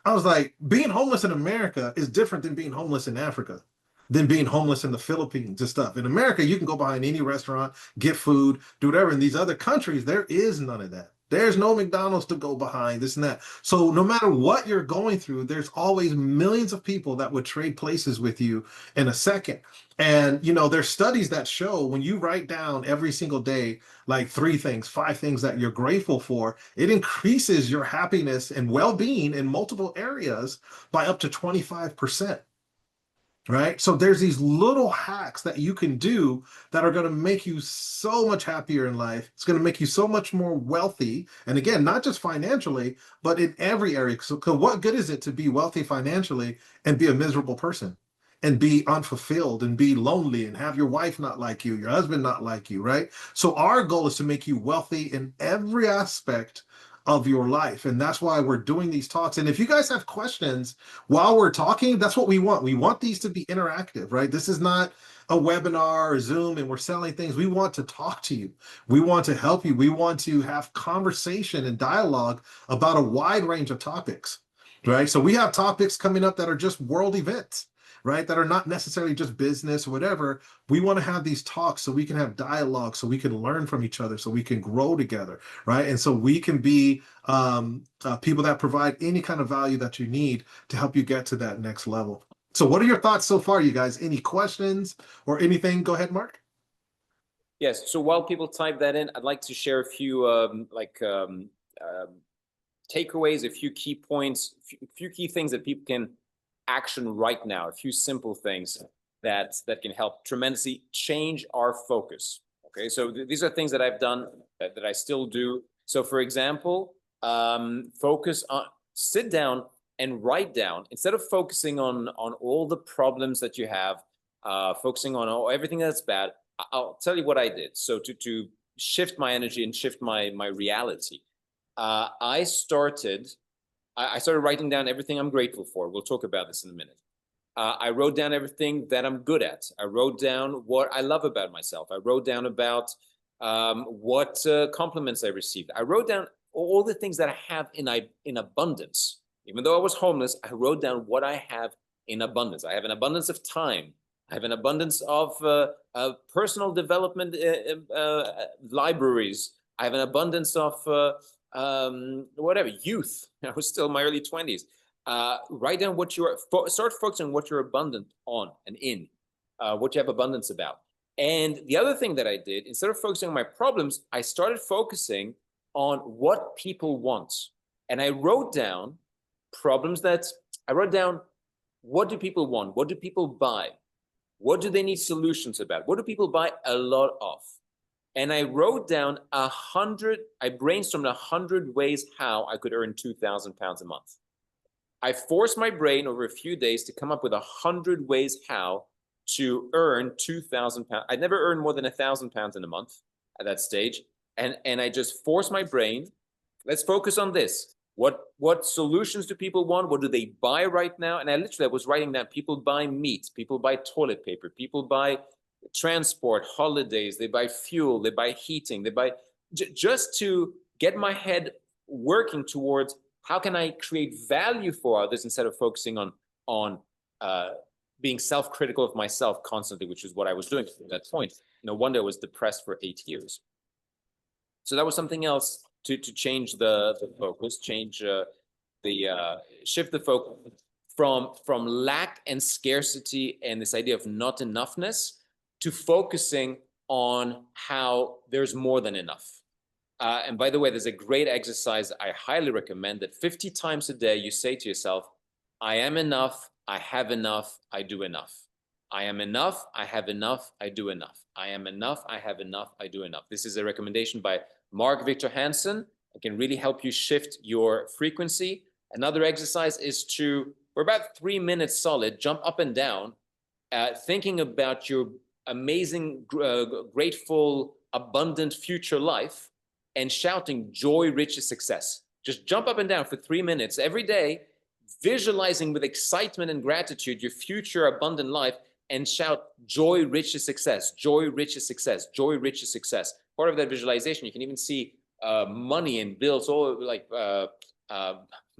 I was like, being homeless in America is different than being homeless in Africa, than being homeless in the Philippines and stuff. In America, you can go behind any restaurant, get food, do whatever. In these other countries, there is none of that. There's no McDonald's to go behind, this and that. So no matter what you're going through, there's always millions of people that would trade places with you in a second. And, there's studies that show when you write down every single day, like 3 things, 5 things that you're grateful for, it increases your happiness and well-being in multiple areas by up to 25%. Right? So there's these little hacks that you can do that are going to make you so much happier in life. It's going to make you so much more wealthy. And again, not just financially, but in every area. So what good is it to be wealthy financially and be a miserable person and be unfulfilled and be lonely and have your wife not like you, your husband not like you, right? So our goal is to make you wealthy in every aspect of your life. And that's why we're doing these talks. And if you guys have questions while we're talking, that's what we want. We want these to be interactive, right? This is not a webinar or Zoom and we're selling things. We want to talk to you. We want to help you. We want to have conversation and dialogue about a wide range of topics. right? So we have topics coming up that are just world events, right? That are not necessarily just business or whatever. We want to have these talks so we can have dialogue, so we can learn from each other, so we can grow together, right? And so we can be people that provide any kind of value that you need to help you get to that next level. So what are your thoughts so far, you guys? Any questions or anything? Go ahead, Mark. Yes. So while people type that in, I'd like to share a few takeaways, a few key points, a few key things that people can action right now, a few simple things that can help tremendously change our focus. Okay, so these are things that I've done that I still do. So for example, focus on, sit down and write down, instead of focusing on all the problems that you have, focusing on everything that's bad. I'll tell you what I did. So to shift my energy and shift my reality, I started writing down everything I'm grateful for. We'll talk about this in a minute. I wrote down everything that I'm good at. I wrote down what I love about myself. I wrote down about what compliments I received. I wrote down all the things that I have in abundance. Even though I was homeless, I wrote down what I have in abundance. I have an abundance of time. I have an abundance of personal development libraries. I have an abundance of whatever, youth. I was still in my early 20s. Write down what you're, start focusing on what you're abundant on and in, what you have abundance about. And the other thing that I did, instead of focusing on my problems, I started focusing on what people want. And I wrote down what do people want? What do people buy? What do they need solutions about? What do people buy a lot of? And I wrote down I brainstormed 100 ways how I could earn 2,000 pounds a month. I forced my brain over a few days to come up with 100 ways how to earn 2,000 pounds. I'd never earned more than 1,000 pounds in a month at that stage. And I just forced my brain, let's focus on this. What solutions do people want? What do they buy right now? And I was writing down, people buy meat, people buy toilet paper, people buy transport, holidays, they buy fuel, they buy heating, they buy, just to get my head working towards how can I create value for others instead of focusing on being self-critical of myself constantly, which is what I was doing at that point. No wonder I was depressed for 8 years. So that was something else to change the focus, shift the focus from lack and scarcity and this idea of not enoughness to focusing on how there's more than enough. And by the way, there's a great exercise I highly recommend that 50 times a day you say to yourself, I am enough, I have enough, I do enough. I am enough, I have enough, I do enough. I am enough, I have enough, I do enough. This is a recommendation by Mark Victor Hansen. It can really help you shift your frequency. Another exercise is to, for about 3 minutes solid, jump up and down, thinking about your amazing, grateful, abundant future life and shouting joy, riches, success. Just jump up and down for 3 minutes every day, visualizing with excitement and gratitude your future abundant life, and shout joy, riches, success, joy, riches, success, joy, riches, success. Part of that visualization, you can even see money and bills, all like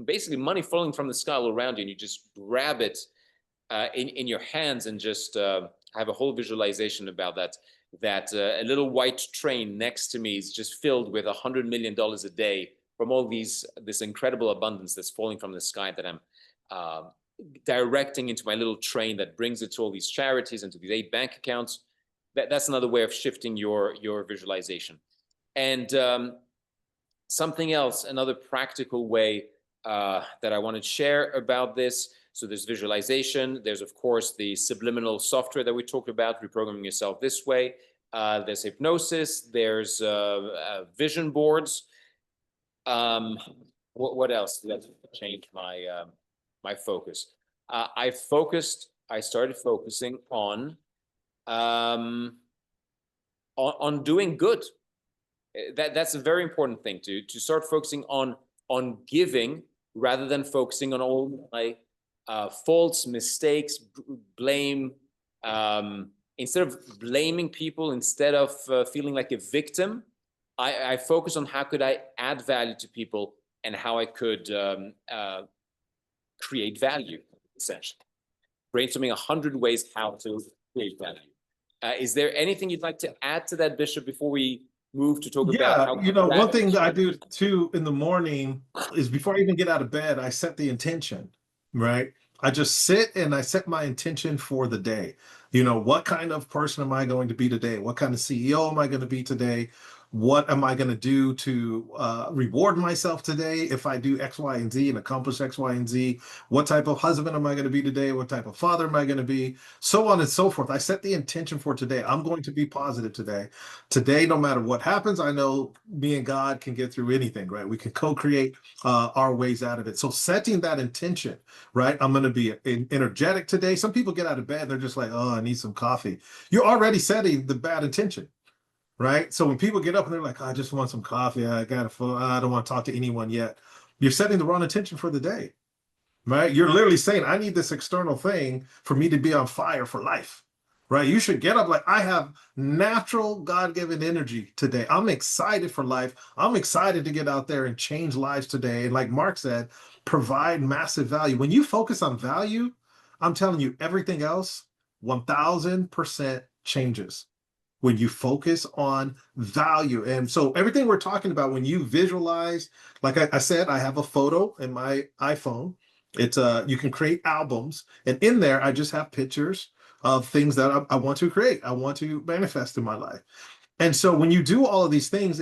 basically money falling from the sky all around you, and you just grab it in your hands and just have a whole visualization about that a little white train next to me is just filled with $100 million a day from all this incredible abundance that's falling from the sky that I'm directing into my little train that brings it to all these charities and to these 8 bank accounts. That's another way of shifting your visualization. And something else, another practical way that I want to share about this. So there's visualization. There's, of course, the subliminal software that we talked about, reprogramming yourself this way. There's hypnosis. There's vision boards. What else? Let's change my focus. I started focusing on doing good. That's a very important thing to start focusing on giving rather than focusing on all my faults, mistakes, blame. Instead of blaming people, instead of feeling like a victim, I focus on how could I add value to people and how I could create value, essentially. Brainstorming 100 ways how to create value. Is there anything you'd like to add to that, Bishop, before we move to talk about Yeah, how one thing that I do too in the morning is before I even get out of bed, I set the intention, right? I just sit and I set my intention for the day. What kind of person am I going to be today? What kind of CEO am I going to be today? What am I going to do to reward myself today if I do X, Y, and Z and accomplish X, Y, and Z? What type of husband am I going to be today? What type of father am I going to be? So on and so forth. I set the intention for today. I'm going to be positive today. Today, no matter what happens, I know me and God can get through anything, right? We can co-create our ways out of it. So setting that intention, right? I'm going to be energetic today. Some people get out of bed and they're just like, oh, I need some coffee. You're already setting the bad intention, right? So when people get up and they're like, I just want some coffee. I don't want to talk to anyone yet. You're setting the wrong intention for the day, right? You're literally saying, I need this external thing for me to be on fire for life, right? You should get up like, I have natural God-given energy today. I'm excited for life. I'm excited to get out there and change lives today. And like Mark said, provide massive value. When you focus on value, I'm telling you, everything else 1000% changes when you focus on value. And so everything we're talking about, when you visualize, like I said, I have a photo in my iPhone. It's you can create albums, and in there I just have pictures of things that I want to create, I want to manifest in my life. And so when you do all of these things,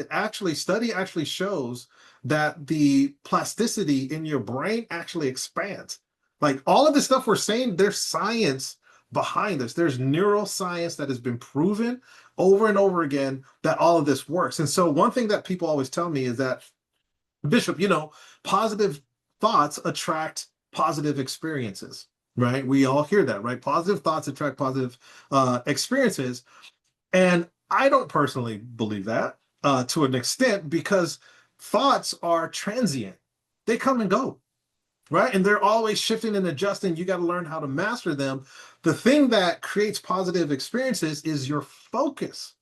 study actually shows that the plasticity in your brain actually expands. Like all of the stuff we're saying, there's science behind this. There's neuroscience that has been proven over and over again that all of this works. And so one thing that people always tell me is that, Bishop, positive thoughts attract positive experiences, right? We all hear that, right? Positive thoughts attract positive experiences. And I don't personally believe that to an extent, because thoughts are transient. They come and go, right? And they're always shifting and adjusting. You got to learn how to master them. The thing that creates positive experiences is your focus.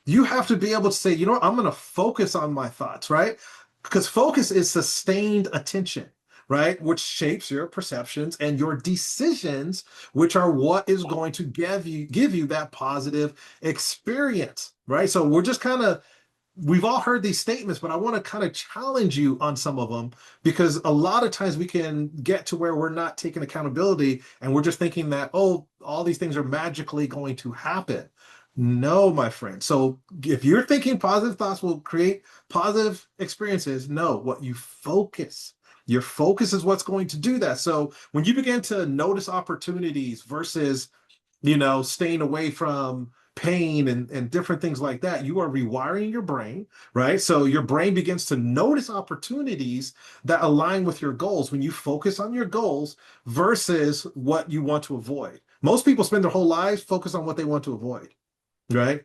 You have to be able to say, I'm going to focus on my thoughts, right? Because focus is sustained attention, right? Which shapes your perceptions and your decisions, which are what is going to give you that positive experience, right? So we've all heard these statements, but I want to kind of challenge you on some of them, because a lot of times we can get to where we're not taking accountability and we're just thinking that, oh, all these things are magically going to happen. No, my friend. So if you're thinking positive thoughts will create positive experiences, no, your focus is what's going to do that. So when you begin to notice opportunities versus, staying away from pain and different things like that, you are rewiring your brain, right? So your brain begins to notice opportunities that align with your goals when you focus on your goals versus what you want to avoid. Most people spend their whole lives focused on what they want to avoid, right?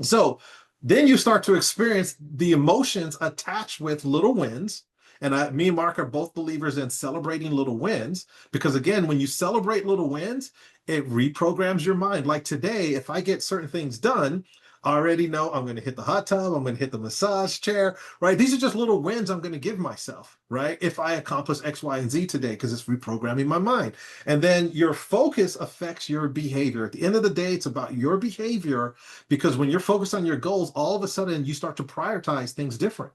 So then you start to experience the emotions attached with little wins. And me and Mark are both believers in celebrating little wins, because again, when you celebrate little wins, it reprograms your mind. Like today, if I get certain things done, I already know I'm going to hit the hot tub, I'm going to hit the massage chair, right? These are just little wins I'm going to give myself, right? If I accomplish X, Y, and Z today, because it's reprogramming my mind. And then your focus affects your behavior. At the end of the day, it's about your behavior, because when you're focused on your goals, all of a sudden you start to prioritize things different,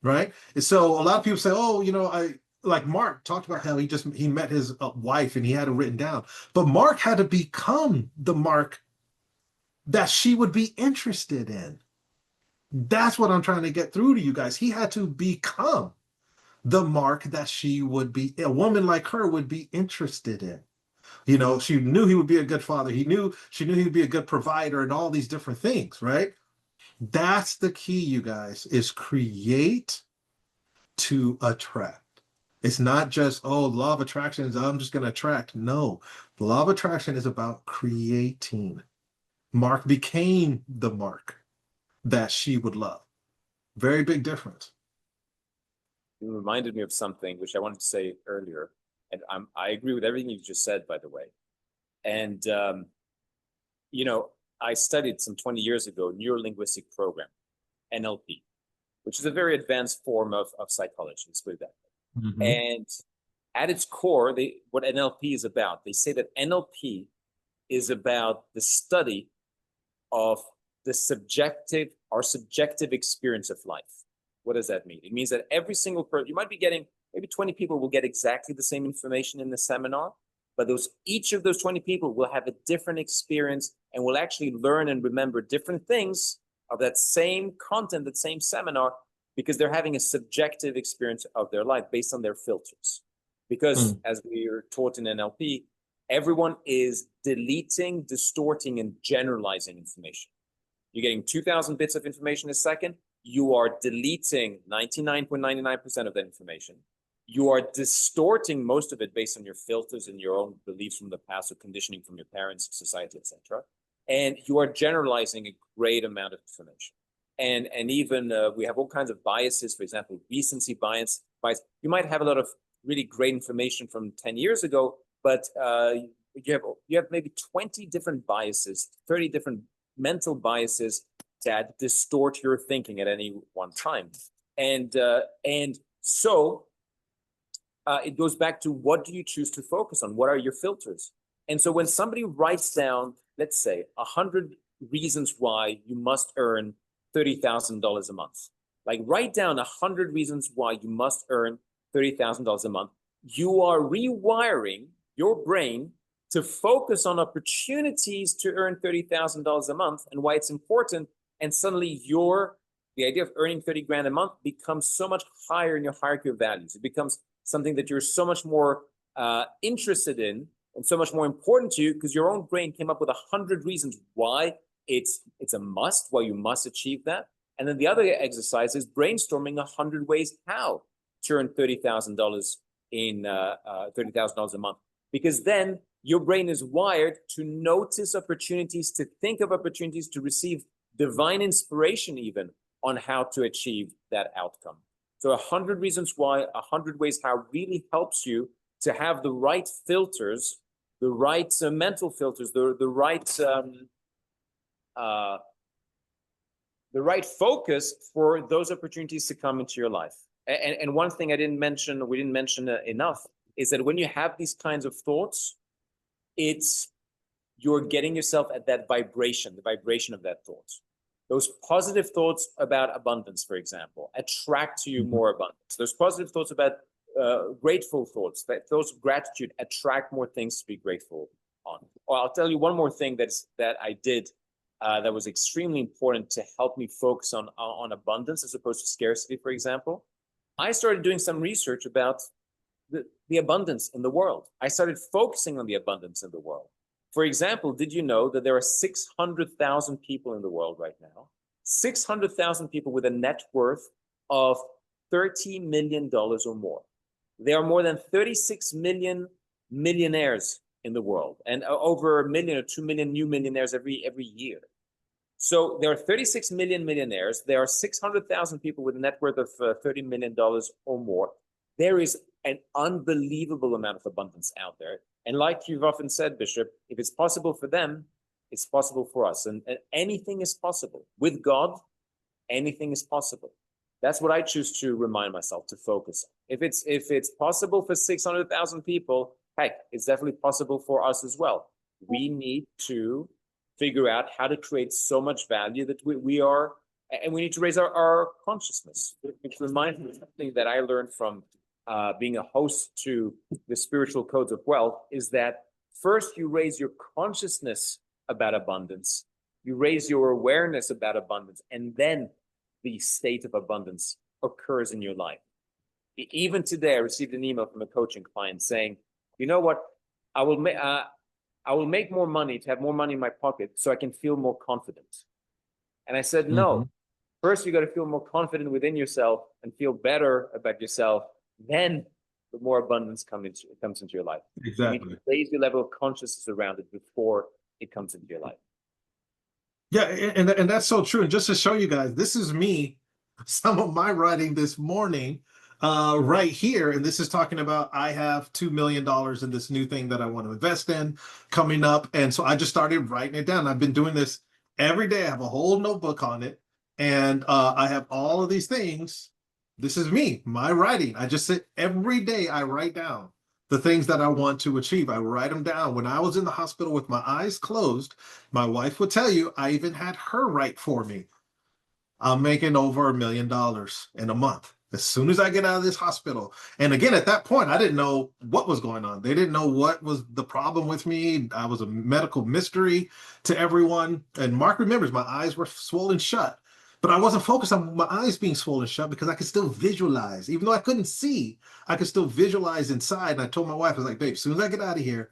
right? And so a lot of people say, oh, like Mark talked about how he met his wife and he had it written down, but Mark had to become the Mark that she would be interested in. That's what I'm trying to get through to you guys. He had to become the Mark that a woman like her would be interested in. She knew he would be a good father. She knew he would be a good provider and all these different things, right? That's the key, you guys, is create to attract. It's not just, oh, law of attraction is I'm just going to attract. No, the law of attraction is about creating. Mark became the Mark that she would love. Very big difference. You reminded me of something which I wanted to say earlier, and I agree with everything you just said, by the way. And I studied some 20 years ago neurolinguistic programming, NLP, which is a very advanced form of psychology. Let's put it that way. Mm-hmm. And at its core, what NLP is about, they say that NLP is about the study of our subjective experience of life. What does that mean? It means that every single person, you might be getting, maybe 20 people will get exactly the same information in the seminar, but each of those 20 people will have a different experience and will actually learn and remember different things of that same content, that same seminar, because they're having a subjective experience of their life based on their filters. Because as we are taught in NLP, everyone is deleting, distorting, and generalizing information. You're getting 2,000 bits of information a second. You are deleting 99.99% of that information. You are distorting most of it based on your filters and your own beliefs from the past or conditioning from your parents, society, etc. And you are generalizing a great amount of information. And even we have all kinds of biases, for example, recency bias. You might have a lot of really great information from 10 years ago, but you have maybe 20 different biases, 30 different mental biases that distort your thinking at any one time. And so it goes back to, what do you choose to focus on? What are your filters? And so when somebody writes down, let's say, 100 reasons why you must earn $30,000 a month, like write down 100 reasons why you must earn $30,000 a month, you are rewiring your brain to focus on opportunities to earn $30,000 a month and why it's important. And suddenly the idea of earning 30 grand a month becomes so much higher in your hierarchy of values. It becomes something that you're so much more interested in and so much more important to you, because your own brain came up with 100 reasons why it's a must, why you must achieve that. And then the other exercise is brainstorming 100 ways how to earn $30,000 in $30,000 a month, because then your brain is wired to notice opportunities, to think of opportunities, to receive divine inspiration even on how to achieve that outcome. So 100 reasons why, 100 ways how really helps you to have the right filters, the right mental filters, the right focus for those opportunities to come into your life. And one thing we didn't mention enough, is that when you have these kinds of thoughts, you're getting yourself at that vibration, the vibration of that thought. Those positive thoughts about abundance, for example, attract to you more abundance. Those positive thoughts about grateful thoughts, those of gratitude attract more things to be grateful on. Or I'll tell you one more thing that I did that was extremely important to help me focus on abundance as opposed to scarcity, for example. I started doing some research about the abundance in the world. I started focusing on the abundance in the world. For example, did you know that there are 600,000 people in the world right now? 600,000 people with a net worth of $30 million or more. There are more than 36 million millionaires in the world, and over 1 million or 2 million new millionaires every year. So there are 36 million millionaires. There are 600,000 people with a net worth of $30 million or more. There is an unbelievable amount of abundance out there. And like you've often said, Bishop, if it's possible for them, it's possible for us. And anything is possible. With God, anything is possible. That's what I choose to remind myself to focus on. If it's possible for 600,000 people, heck, it's definitely possible for us as well. We need to figure out how to create so much value that we are, and we need to raise our consciousness. It reminds me of something that I learned from being a host to the Spiritual Codes of Wealth, is that first you raise your consciousness about abundance, you raise your awareness about abundance, and then the state of abundance occurs in your life. Even today, I received an email from a coaching client saying, you know what, I will make more money to have more money in my pocket so I can feel more confident. And I said, no, first you got to feel more confident within yourself and feel better about yourself. Then the more abundance comes into your life. Exactly. You need to raise your level of consciousness around it before it comes into your life. Yeah, and that's so true. And just to show you guys, this is me, some of my writing this morning, right here. And this is talking about, I have $2 million in this new thing that I want to invest in coming up. And so I just started writing it down. I've been doing this every day. I have a whole notebook on it. And I have all of these things. This is me, my writing. I just sit every day, I write down the things that I want to achieve. I write them down. When I was in the hospital with my eyes closed, my wife would tell you, I even had her write for me. I'm making over $1 million in a month as soon as I get out of this hospital. And again, at that point, I didn't know what was going on. They didn't know what was the problem with me. I was a medical mystery to everyone. And Mark remembers my eyes were swollen shut, but I wasn't focused on my eyes being swollen shut because I could still visualize. Even though I couldn't see, I could still visualize inside. And I told my wife, I was like, babe, as soon as I get out of here,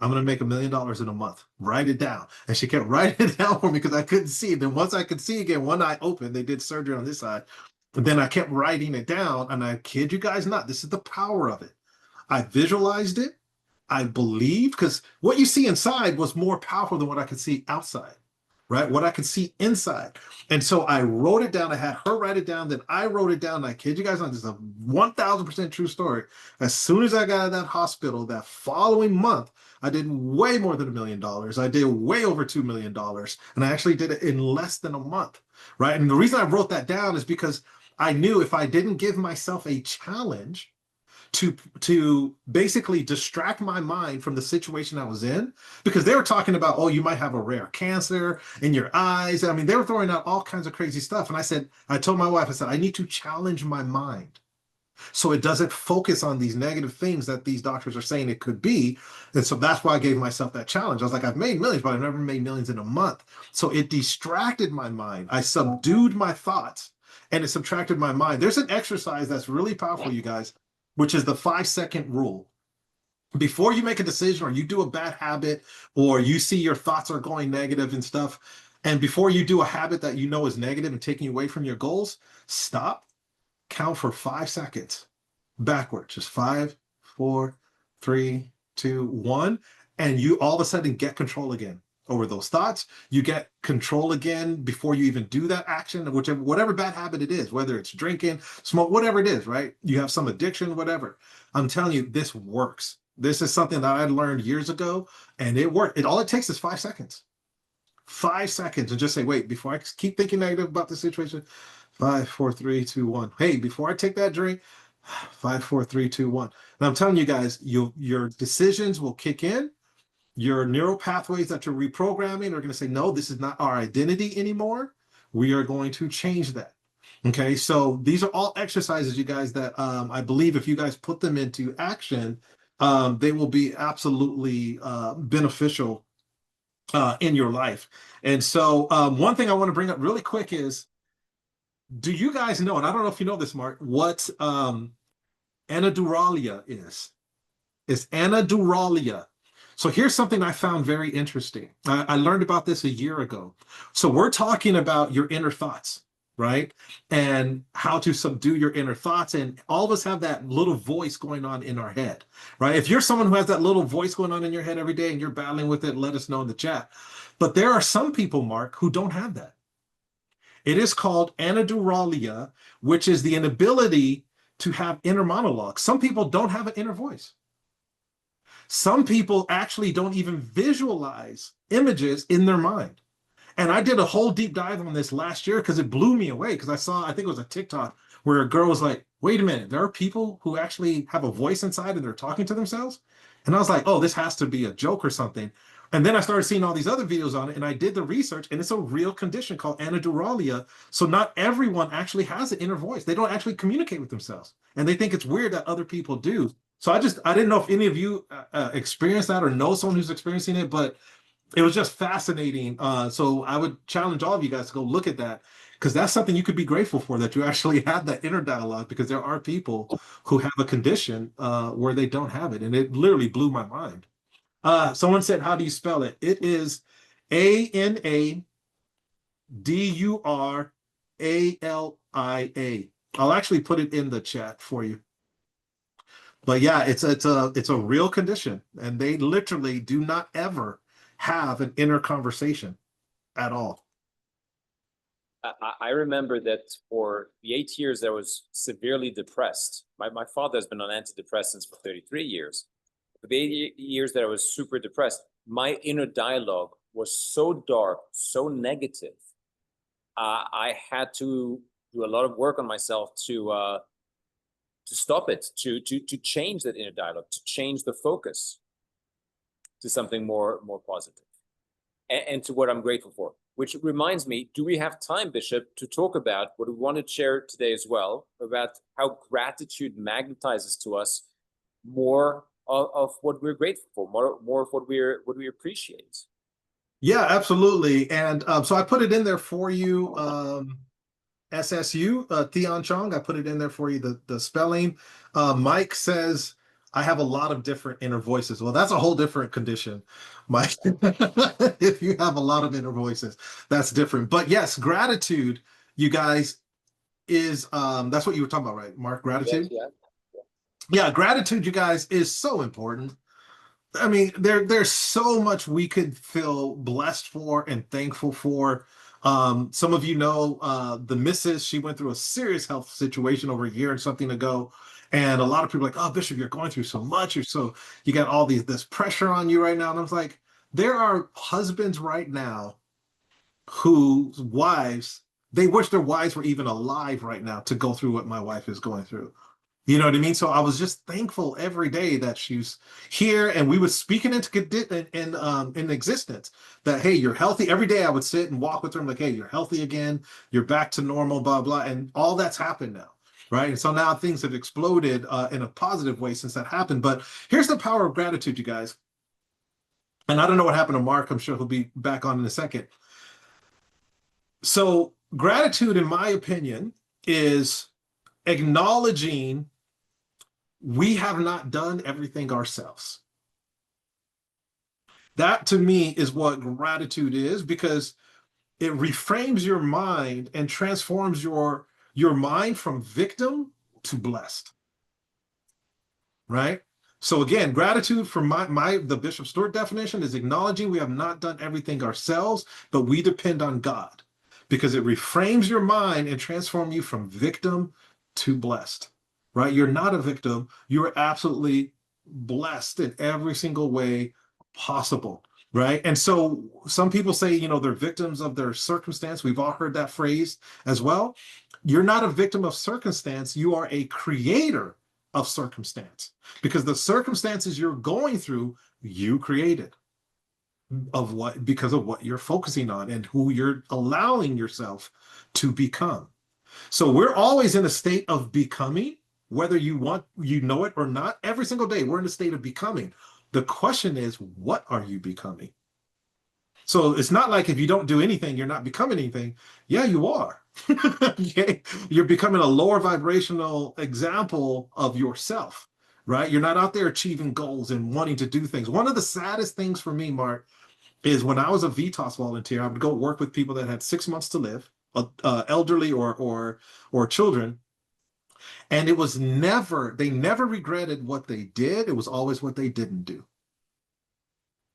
I'm going to make $1 million in a month. Write it down. And she kept writing it down for me because I couldn't see. Then once I could see again, one eye open, they did surgery on this side. And then I kept writing it down. And I kid you guys not, this is the power of it. I visualized it. I believed, because what you see inside was more powerful than what I could see outside, right? What I could see inside. And so I wrote it down. I had her write it down. Then I wrote it down. And I kid you guys not, this is a 1000% true story. As soon as I got out of that hospital, that following month, I did way more than $1 million. I did way over $2 million. And I actually did it in less than a month, right? And the reason I wrote that down is because I knew if I didn't give myself a challenge to basically distract my mind from the situation I was in, because they were talking about, oh, you might have a rare cancer in your eyes. I mean, they were throwing out all kinds of crazy stuff. And I told my wife, I said, I need to challenge my mind so it doesn't focus on these negative things that these doctors are saying it could be. And so that's why I gave myself that challenge. I was like, I've made millions, but I've never made millions in a month. So it distracted my mind. I subdued my thoughts and it subtracted my mind. There's an exercise that's really powerful, you guys, which is the 5-second rule. Before you make a decision or you do a bad habit or you see your thoughts are going negative and stuff, and before you do a habit that you know is negative and taking you away from your goals, stop, count for 5 seconds backwards, just 5, 4, 3, 2, 1, and you all of a sudden get control again over those thoughts. You get control again before you even do that action, whatever bad habit it is, whether it's drinking, smoke, whatever it is, right? You have some addiction, whatever. I'm telling you, this works. This is something that I learned years ago, and it worked. All it takes is 5 seconds. 5 seconds, and just say, wait, before I keep thinking negative about the situation, 5, 4, 3, 2, 1. Hey, before I take that drink, 5, 4, 3, 2, 1. And I'm telling you guys, your decisions will kick in. Your neural pathways that you're reprogramming are going to say, no, this is not our identity anymore. We are going to change that. Okay, so these are all exercises, you guys, that I believe if you guys put them into action, they will be absolutely beneficial in your life. And so one thing I want to bring up really quick is, do you guys know, and I don't know if you know this, Mark, what anhedoralia is? It's anhedoralia. So here's something I found very interesting. I learned about this a year ago. So we're talking about your inner thoughts, right? And how to subdue your inner thoughts. And all of us have that little voice going on in our head, right? If you're someone who has that little voice going on in your head every day and you're battling with it, let us know in the chat. But there are some people, Mark, who don't have that. It is called anhedoralia, which is the inability to have inner monologue. Some people don't have an inner voice. Some people actually don't even visualize images in their mind. And I did a whole deep dive on this last year because it blew me away, because I think it was a TikTok where a girl was like, wait a minute, there are people who actually have a voice inside and they're talking to themselves? And I was like, oh, this has to be a joke or something. And then I started seeing all these other videos on it, and I did the research, and it's a real condition called anhedoralia. So not everyone actually has an inner voice. They don't actually communicate with themselves, and they think it's weird that other people do. So I didn't know if any of you experienced that or know someone who's experiencing it, but it was just fascinating. So I would challenge all of you guys to go look at that, because that's something you could be grateful for, that you actually have that inner dialogue, because there are people who have a condition where they don't have it. And it literally blew my mind. Someone said, how do you spell it? It is ANADURALIA. I'll actually put it in the chat for you. But yeah, it's a real condition, and they literally do not ever have an inner conversation at all. I remember that for the 8 years that I was severely depressed. My father has been on antidepressants for 33 years. For the 8 years that I was super depressed, my inner dialogue was so dark, so negative. I had to do a lot of work on myself to stop it, to change that inner dialogue, to change the focus to something more positive, and to what I'm grateful for. Which reminds me, do we have time, Bishop, to talk about what we want to share today as well, about how gratitude magnetizes to us more of what we're grateful for, more of what we appreciate? Yeah, absolutely. And so I put it in there for you. SSU, Theon Chong, I put it in there for you, the spelling. Mike says, I have a lot of different inner voices. Well, that's a whole different condition, Mike. If you have a lot of inner voices, that's different. But yes, gratitude, you guys, is that's what you were talking about, right, Mark? Gratitude? Yes, Yeah, gratitude, you guys, is so important. I mean, there's so much we could feel blessed for and thankful for. Some of you know the missus, she went through a serious health situation over a year and something ago. And a lot of people are like, oh, Bishop, you're going through so much. You got all this pressure on you right now. And I was like, there are husbands right now whose wives, they wish their wives were even alive right now to go through what my wife is going through. You know what I mean? So I was just thankful every day that she's here, and we would speak it in existence that, hey, you're healthy. Every day I would sit and walk with her. I'm like, hey, you're healthy again. You're back to normal, blah, blah. And all that's happened now, right? And so now things have exploded in a positive way since that happened. But here's the power of gratitude, you guys. And I don't know what happened to Mark. I'm sure he'll be back on in a second. So gratitude, in my opinion, is acknowledging we have not done everything ourselves. That to me is what gratitude is, because it reframes your mind and transforms your mind from victim to blessed. Right? So again, gratitude for the Bishop Stewart definition is acknowledging we have not done everything ourselves, but we depend on God, because it reframes your mind and transforms you from victim to blessed. Right? You're not a victim. You're absolutely blessed in every single way possible. Right? And so some people say, they're victims of their circumstance. We've all heard that phrase as well. You're not a victim of circumstance. You are a creator of circumstance, because the circumstances you're going through, you created because of what you're focusing on and who you're allowing yourself to become. So we're always in a state of becoming, whether you know it or not. Every single day, we're in a state of becoming. The question is, what are you becoming? So it's not like if you don't do anything, you're not becoming anything. Yeah, you are. Okay? You're becoming a lower vibrational example of yourself, right? You're not out there achieving goals and wanting to do things. One of the saddest things for me, Mark, is when I was a VITAS volunteer, I would go work with people that had 6 months to live, elderly or children. And it was they never regretted what they did. It was always what they didn't do.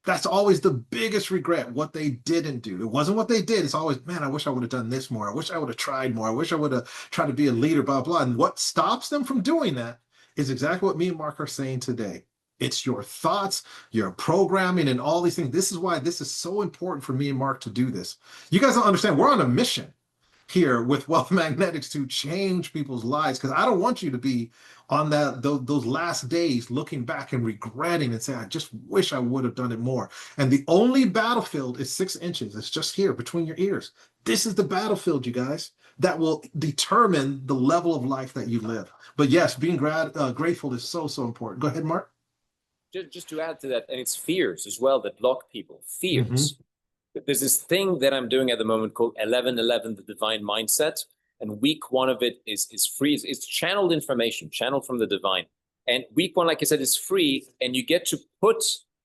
That's always the biggest regret, what they didn't do. It wasn't what they did. It's always, man, I wish I would have done this more. I wish I would have tried more. I wish I would have tried to be a leader, blah, blah. And what stops them from doing that is exactly what me and Mark are saying today. It's your thoughts, your programming, and all these things. This is why this is so important for me and Mark to do this. You guys don't understand. We're on a mission here with Wealth Magnetics to change people's lives, because I don't want you to be on those last days looking back and regretting and saying, I just wish I would have done it more. And the only battlefield is 6 inches. It's just here between your ears. This is the battlefield, you guys, that will determine the level of life that you live. But yes, being grateful is so, so important. Go ahead, Mark. Just to add to that, and it's fears as well that block people. Fears. Mm-hmm. There's this thing that I'm doing at the moment called 1111, the Divine Mindset. And week 1 of it is free. It's channeled information, channeled from the divine. And week 1, like I said, is free. And you get to put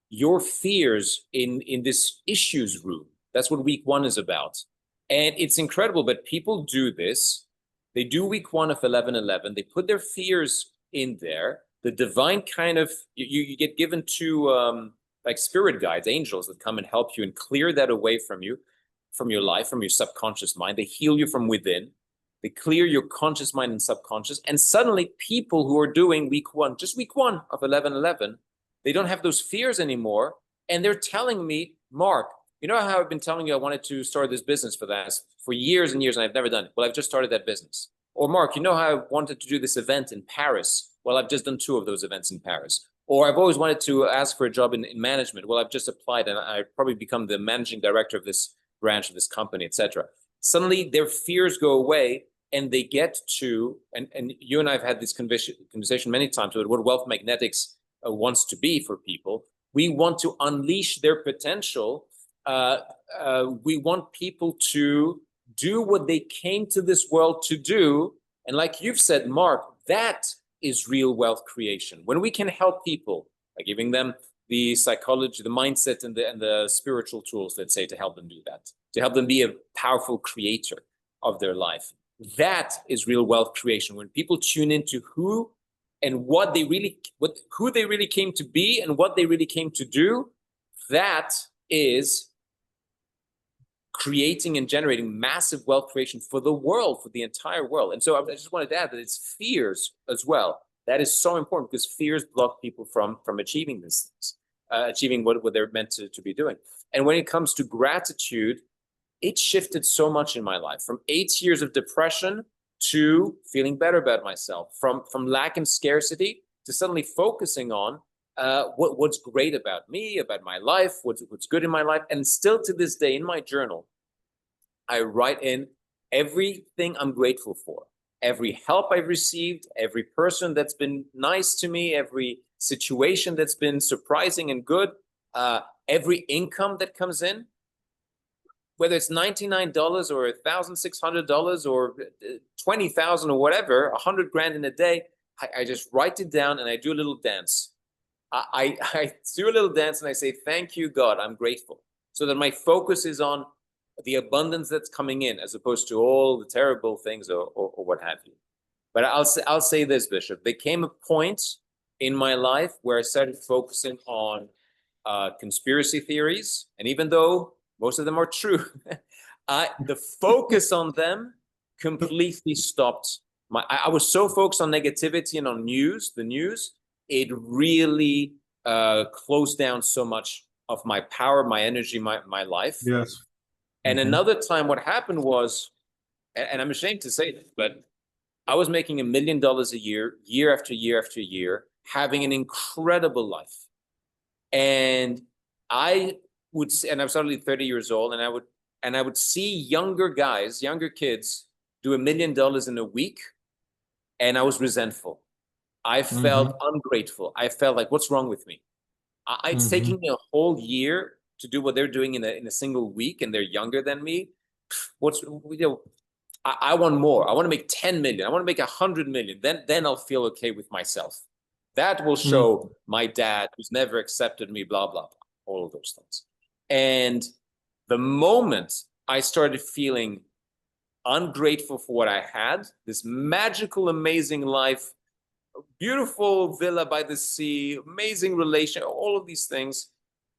your fears in this issues room. That's what week 1 is about. And it's incredible, but people do this. They do week 1 of 1111. They put their fears in there. The divine kind of, you get given to like spirit guides, angels that come and help you and clear that away from you, from your life, from your subconscious mind. They heal you from within. They clear your conscious mind and subconscious. And suddenly people who are doing week 1, just week 1 of 1111, they don't have those fears anymore. And they're telling me, Mark, you know how I've been telling you I wanted to start this business for years and years, and I've never done it. Well, I've just started that business. Or Mark, you know how I wanted to do this event in Paris? Well, I've just done 2 of those events in Paris. Or I've always wanted to ask for a job in management. Well, I've just applied and I probably become the managing director of this branch of this company, etc. Suddenly their fears go away and they get to, and you and I have had this conversation many times with what wealth magnetics wants to be for people. We want to unleash their potential. We want people to do what they came to this world to do. And like you've said, Mark, that is real wealth creation. When we can help people by giving them the psychology, the mindset, and the spiritual tools, let's say, to help them do that, to help them be a powerful creator of their life. That is real wealth creation. When people tune into who and what they really, who they really came to be and what they really came to do, that is creating and generating massive wealth creation for the world, for the entire world. And so I just wanted to add that it's fears as well. That is so important because fears block people from achieving these things, achieving what they're meant to be doing. And when it comes to gratitude, it shifted so much in my life, from 8 years of depression to feeling better about myself, from lack and scarcity to suddenly focusing on what's great about me, about my life, what's good in my life. And still to this day in my journal, I write in everything I'm grateful for, every help I've received, every person that's been nice to me, every situation that's been surprising and good, every income that comes in, whether it's $99 or $1,600 or $20,000 or whatever, $100,000 in a day, I just write it down and I do a little dance. I do a little dance and I say, thank you, God, I'm grateful. So that my focus is on the abundance that's coming in as opposed to all the terrible things or what have you. But I'll say this, Bishop, there came a point in my life where I started focusing on conspiracy theories. And even though most of them are true, the focus on them completely stopped. I was so focused on negativity and on the news, it really closed down so much of my power, my energy, my life. Yes. And another time what happened was, and I'm ashamed to say it, but I was making $1 million a year, year after year after year, having an incredible life. And I was only 30 years old, and I would see younger guys, younger kids do $1 million in a week, and I was resentful. I felt ungrateful. I felt like, what's wrong with me? It's taking me a whole year to do what they're doing in a single week, and they're younger than me. I want more. I want to make 10 million. I want to make 100 million. Then I'll feel okay with myself. That will show my dad, who's never accepted me, blah, blah, blah, all of those things. And the moment I started feeling ungrateful for what I had, this magical, amazing life, beautiful villa by the sea, amazing relation, all of these things,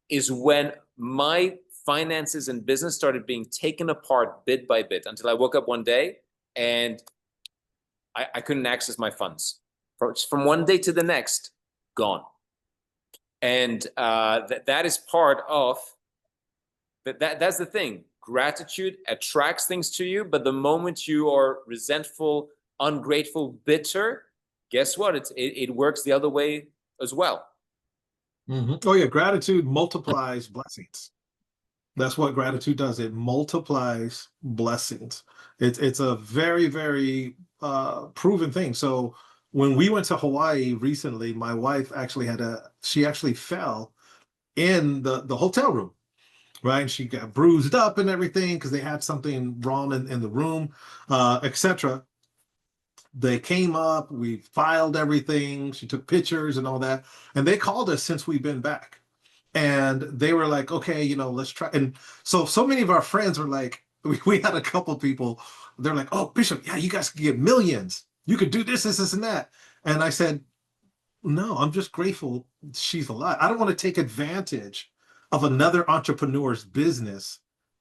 is when my finances and business started being taken apart bit by bit until I woke up one day and I couldn't access my funds. From one day to the next, gone. And that is part of, that's the thing. Gratitude attracts things to you, but the moment you are resentful, ungrateful, bitter, guess what? It works the other way as well. Oh yeah, gratitude multiplies blessings. That's what gratitude does. It multiplies blessings. It's a very, very proven thing. So when we went to Hawaii recently, my wife actually she actually fell in the hotel room, right? She got bruised up and everything because they had something wrong in the room, etc. They came up, we filed everything, she took pictures and all that, and they called us since we've been back. And they were like, okay, let's try. And so many of our friends were like, we had a couple people, they're like, oh, Bishop, yeah, you guys could get millions. You could do this, and that. And I said, no, I'm just grateful she's alive. I don't want to take advantage of another entrepreneur's business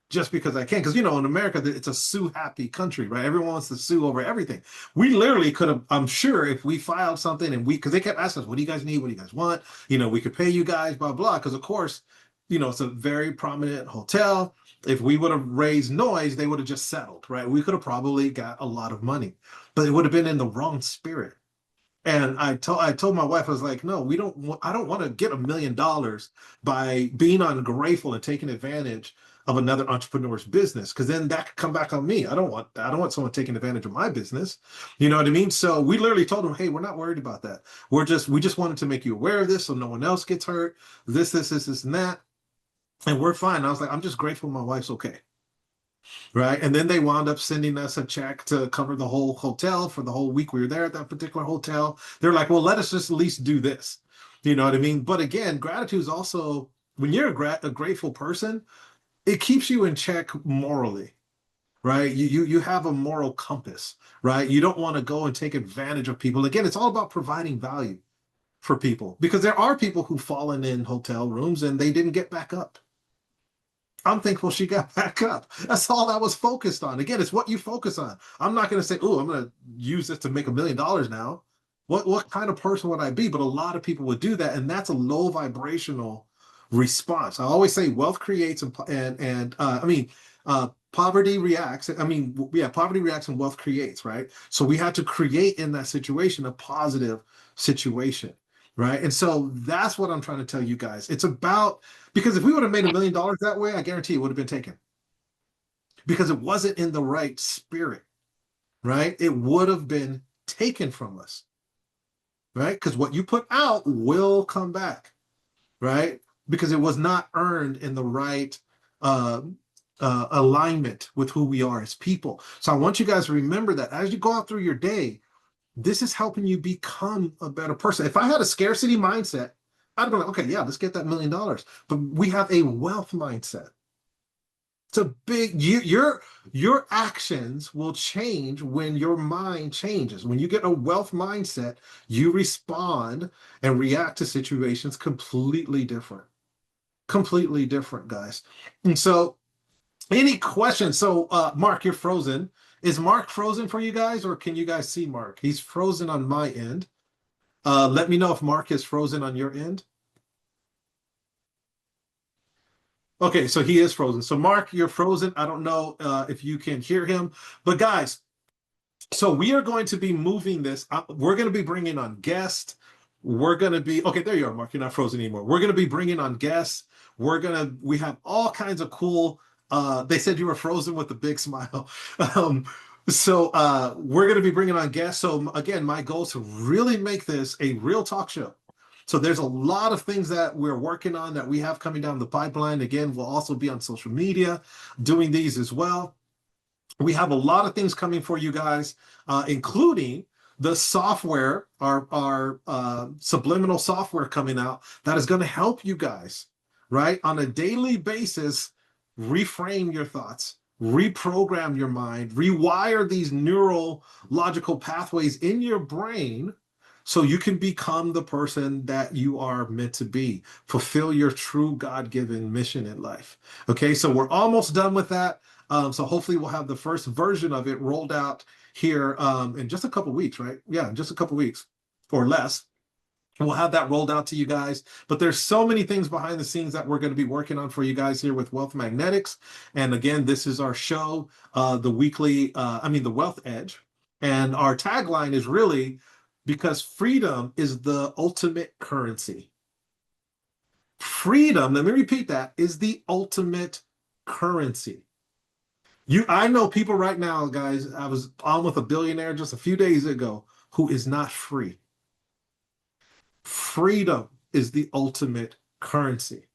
just because I can. Because, in America, it's a sue-happy country, right? Everyone wants to sue over everything. We literally could have, I'm sure, if we filed something and because they kept asking us, what do you guys need? What do you guys want? We could pay you guys, blah, blah. Because, of course, it's a very prominent hotel. If we would have raised noise, they would have just settled, right? We could have probably got a lot of money, but it would have been in the wrong spirit. And I told my wife, I was like, no, I don't want to get $1 million by being ungrateful and taking advantage of another entrepreneur's business, because then that could come back on me. I don't want someone taking advantage of my business. You know what I mean? So we literally told them, hey, we're not worried about that. We just wanted to make you aware of this so no one else gets hurt. This, and that. And we're fine. I was like, I'm just grateful my wife's okay. Right. And then they wound up sending us a check to cover the whole hotel for the whole week we were there at that particular hotel. They're like, well, let us just at least do this. You know what I mean? But again, gratitude is also, when you're a grateful person, it keeps you in check morally, right? You have a moral compass, right? You don't want to go and take advantage of people. Again, it's all about providing value for people, because there are people who've fallen in hotel rooms and they didn't get back up. I'm thankful she got back up. That's all I was focused on. Again, it's what you focus on. I'm not going to say, oh, I'm going to use this to make $1 million now. What kind of person would I be? But a lot of people would do that, and that's a low vibrational response. I always say wealth creates poverty reacts. Poverty reacts and wealth creates, right? So we had to create in that situation a positive situation, right? And so that's what I'm trying to tell you guys. It's about, because if we would have made $1 million that way, I guarantee it would have been taken, because it wasn't in the right spirit, right? It would have been taken from us, right? Because what you put out will come back, right? Because it was not earned in the right alignment with who we are as people. So I want you guys to remember that as you go out through your day, this is helping you become a better person. If I had a scarcity mindset, I'd be like, okay, yeah, let's get that $1 million. But we have a wealth mindset. It's a big, your actions will change when your mind changes. When you get a wealth mindset, you respond and react to situations completely different. Completely different, guys. And so, any questions? So, Mark, you're frozen. Is Mark frozen for you guys, or can you guys see Mark? He's frozen on my end. Let me know if Mark is frozen on your end. Okay, so he is frozen. So Mark, you're frozen. I don't know if you can hear him, but guys, so we are going to be moving this. We're going to be bringing on guests. We're going to be, okay, there you are, Mark. You're not frozen anymore. We're going to be bringing on guests. We have all kinds of cool, they said you were frozen with a big smile. We're going to be bringing on guests. So again, my goal is to really make this a real talk show. So there's a lot of things that we're working on that we have coming down the pipeline. Again, we'll also be on social media doing these as well. We have a lot of things coming for you guys, including the software, our subliminal software coming out that is going to help you guys, right, on a daily basis, reframe your thoughts, reprogram your mind, rewire these neurological pathways in your brain so you can become the person that you are meant to be, fulfill your true God-given mission in life. Okay, so we're almost done with that. So hopefully we'll have the first version of it rolled out here in just a couple weeks, right? Yeah, in just a couple weeks or less. We'll have that rolled out to you guys. But there's so many things behind the scenes that we're going to be working on for you guys here with Wealth Magnetics. And again, this is our show, the Wealth Edge. And our tagline is really, because freedom is the ultimate currency. Freedom, let me repeat that, is the ultimate currency. I know people right now, guys, I was on with a billionaire just a few days ago who is not free. Freedom is the ultimate currency,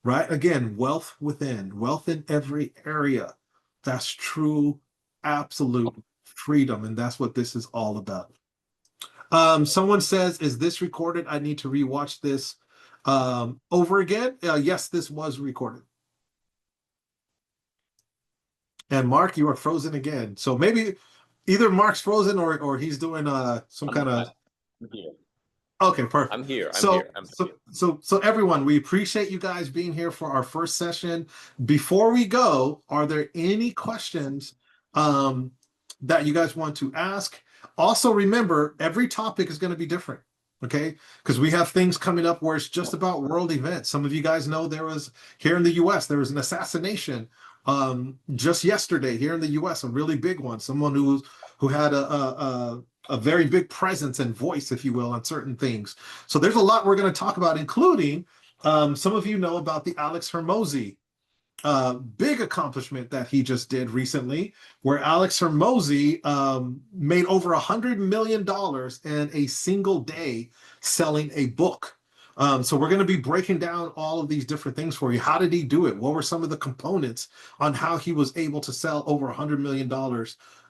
right? Again, wealth within, wealth in every area. That's true, absolute freedom. And that's what this is all about. Someone says, is this recorded? I need to rewatch this over again. Yes, this was recorded. And Mark, you are frozen again. So maybe either Mark's frozen or he's doing some kind of. Okay, perfect. I'm here. So everyone, we appreciate you guys being here for our first session. Before we go, are there any questions that you guys want to ask? Also, remember, every topic is going to be different, okay? Because we have things coming up where it's just about world events. Some of you guys know here in the US, there was an assassination Just yesterday here in the US, a really big one, someone who had a very big presence and voice, if you will, on certain things. So there's a lot we're going to talk about, including some of you know about the Alex Hermosi big accomplishment that he just did recently, where Alex Hermosi made over $100 million in a single day selling a book. So we're going to be breaking down all of these different things for you. How did he do it? What were some of the components on how he was able to sell over $100 million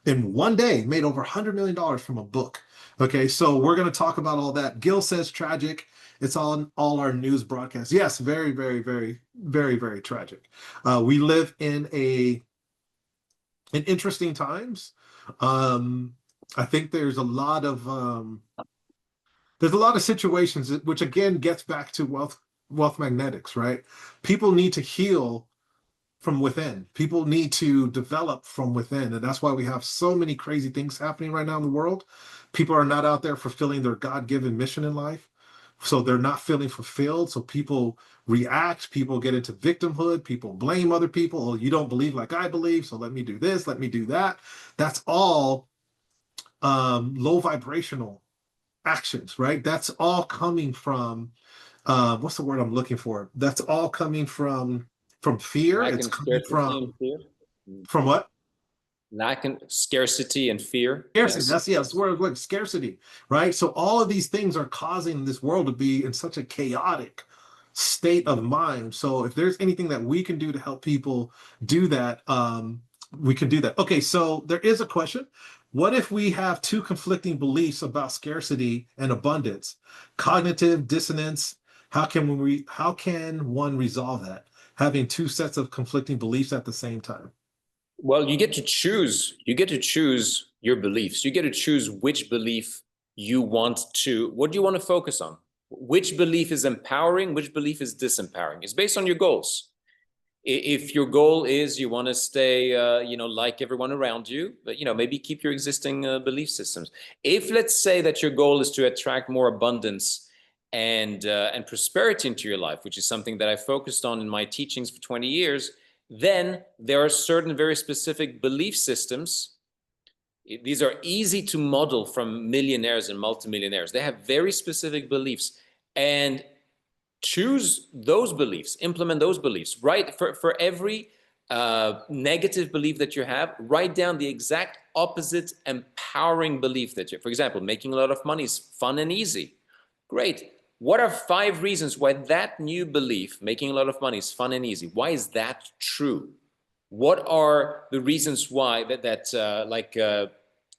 in one day, made over $100 million from a book? Okay, so we're going to talk about all that. Gil says tragic. It's on all our news broadcasts. Yes, very, very, very, very, very tragic. We live in interesting times. I think there's a lot of situations which again gets back to wealth magnetics, right? People need to heal from within. People need to develop from within, and that's why we have so many crazy things happening right now in the world. People are not out there fulfilling their God-given mission in life. So they're not feeling fulfilled. So people react, people get into victimhood, people blame other people. Oh, you don't believe like I believe, so let me do this, let me do that. That's all low vibrational actions, right? That's all coming from what's the word I'm looking for? That's all coming from fear. Lack It's and coming scarcity and fear. from what? Lack and scarcity and fear. Scarcity. Yes. That's the word. Like scarcity, right? So all of these things are causing this world to be in such a chaotic state of mind. So if there's anything that we can do to help people do that, we can do that. Okay, so there is a question. What if we have two conflicting beliefs about scarcity and abundance? Cognitive dissonance. How can one resolve that? Having two sets of conflicting beliefs at the same time. Well, you get to choose. You get to choose your beliefs. You get to choose which belief you want to. What do you want to focus on? Which belief is empowering? Which belief is disempowering? It's based on your goals. If your goal is you want to stay, like everyone around you, but maybe keep your existing belief systems. If let's say that your goal is to attract more abundance and prosperity into your life, which is something that I focused on in my teachings for 20 years, then there are certain very specific belief systems. These are easy to model from millionaires and multimillionaires. They have very specific beliefs, and choose those beliefs, implement those beliefs, right? For every negative belief that you have, write down the exact opposite empowering belief that you have. For example, making a lot of money is fun and easy. Great. What are 5 reasons why that new belief, making a lot of money, is fun and easy? Why is that true? What are the reasons why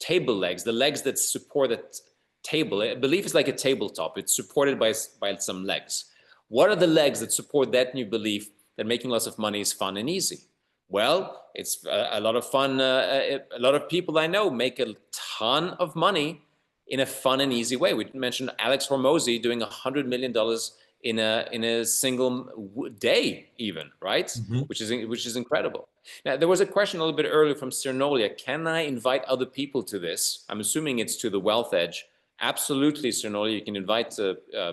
table legs, the legs that support that table? A belief is like a tabletop. It's supported by some legs. What are the legs that support that new belief that making lots of money is fun and easy? Well, it's a lot of fun. A lot of people I know make a ton of money in a fun and easy way. We mentioned Alex Hormozi doing $100 million in a single day, even, right? Mm-hmm. Which is incredible. Now, there was a question a little bit earlier from Cernolia. Can I invite other people to this? I'm assuming it's to the Wealth Edge. Absolutely, Cernolia. You can invite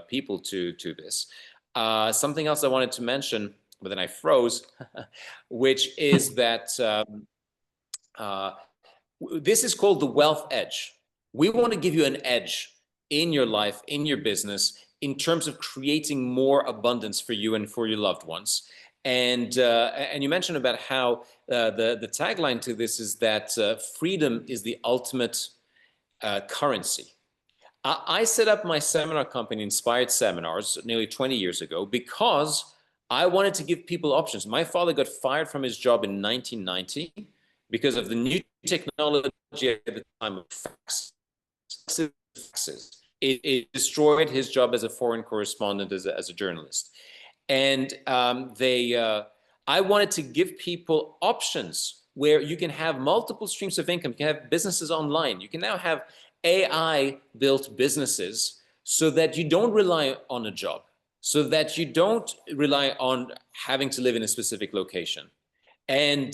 people to this. Something else I wanted to mention, but then I froze, which is that this is called the Wealth Edge. We want to give you an edge in your life, in your business, in terms of creating more abundance for you and for your loved ones. And you mentioned about how the tagline to this is that freedom is the ultimate currency. I set up my seminar company, Inspired Seminars, nearly 20 years ago because I wanted to give people options. My father got fired from his job in 1990 because of the new technology at the time of faxes. It destroyed his job as a foreign correspondent, as a journalist. And I wanted to give people options where you can have multiple streams of income. You can have businesses online. You can now have AI-built businesses so that you don't rely on a job, so that you don't rely on having to live in a specific location. And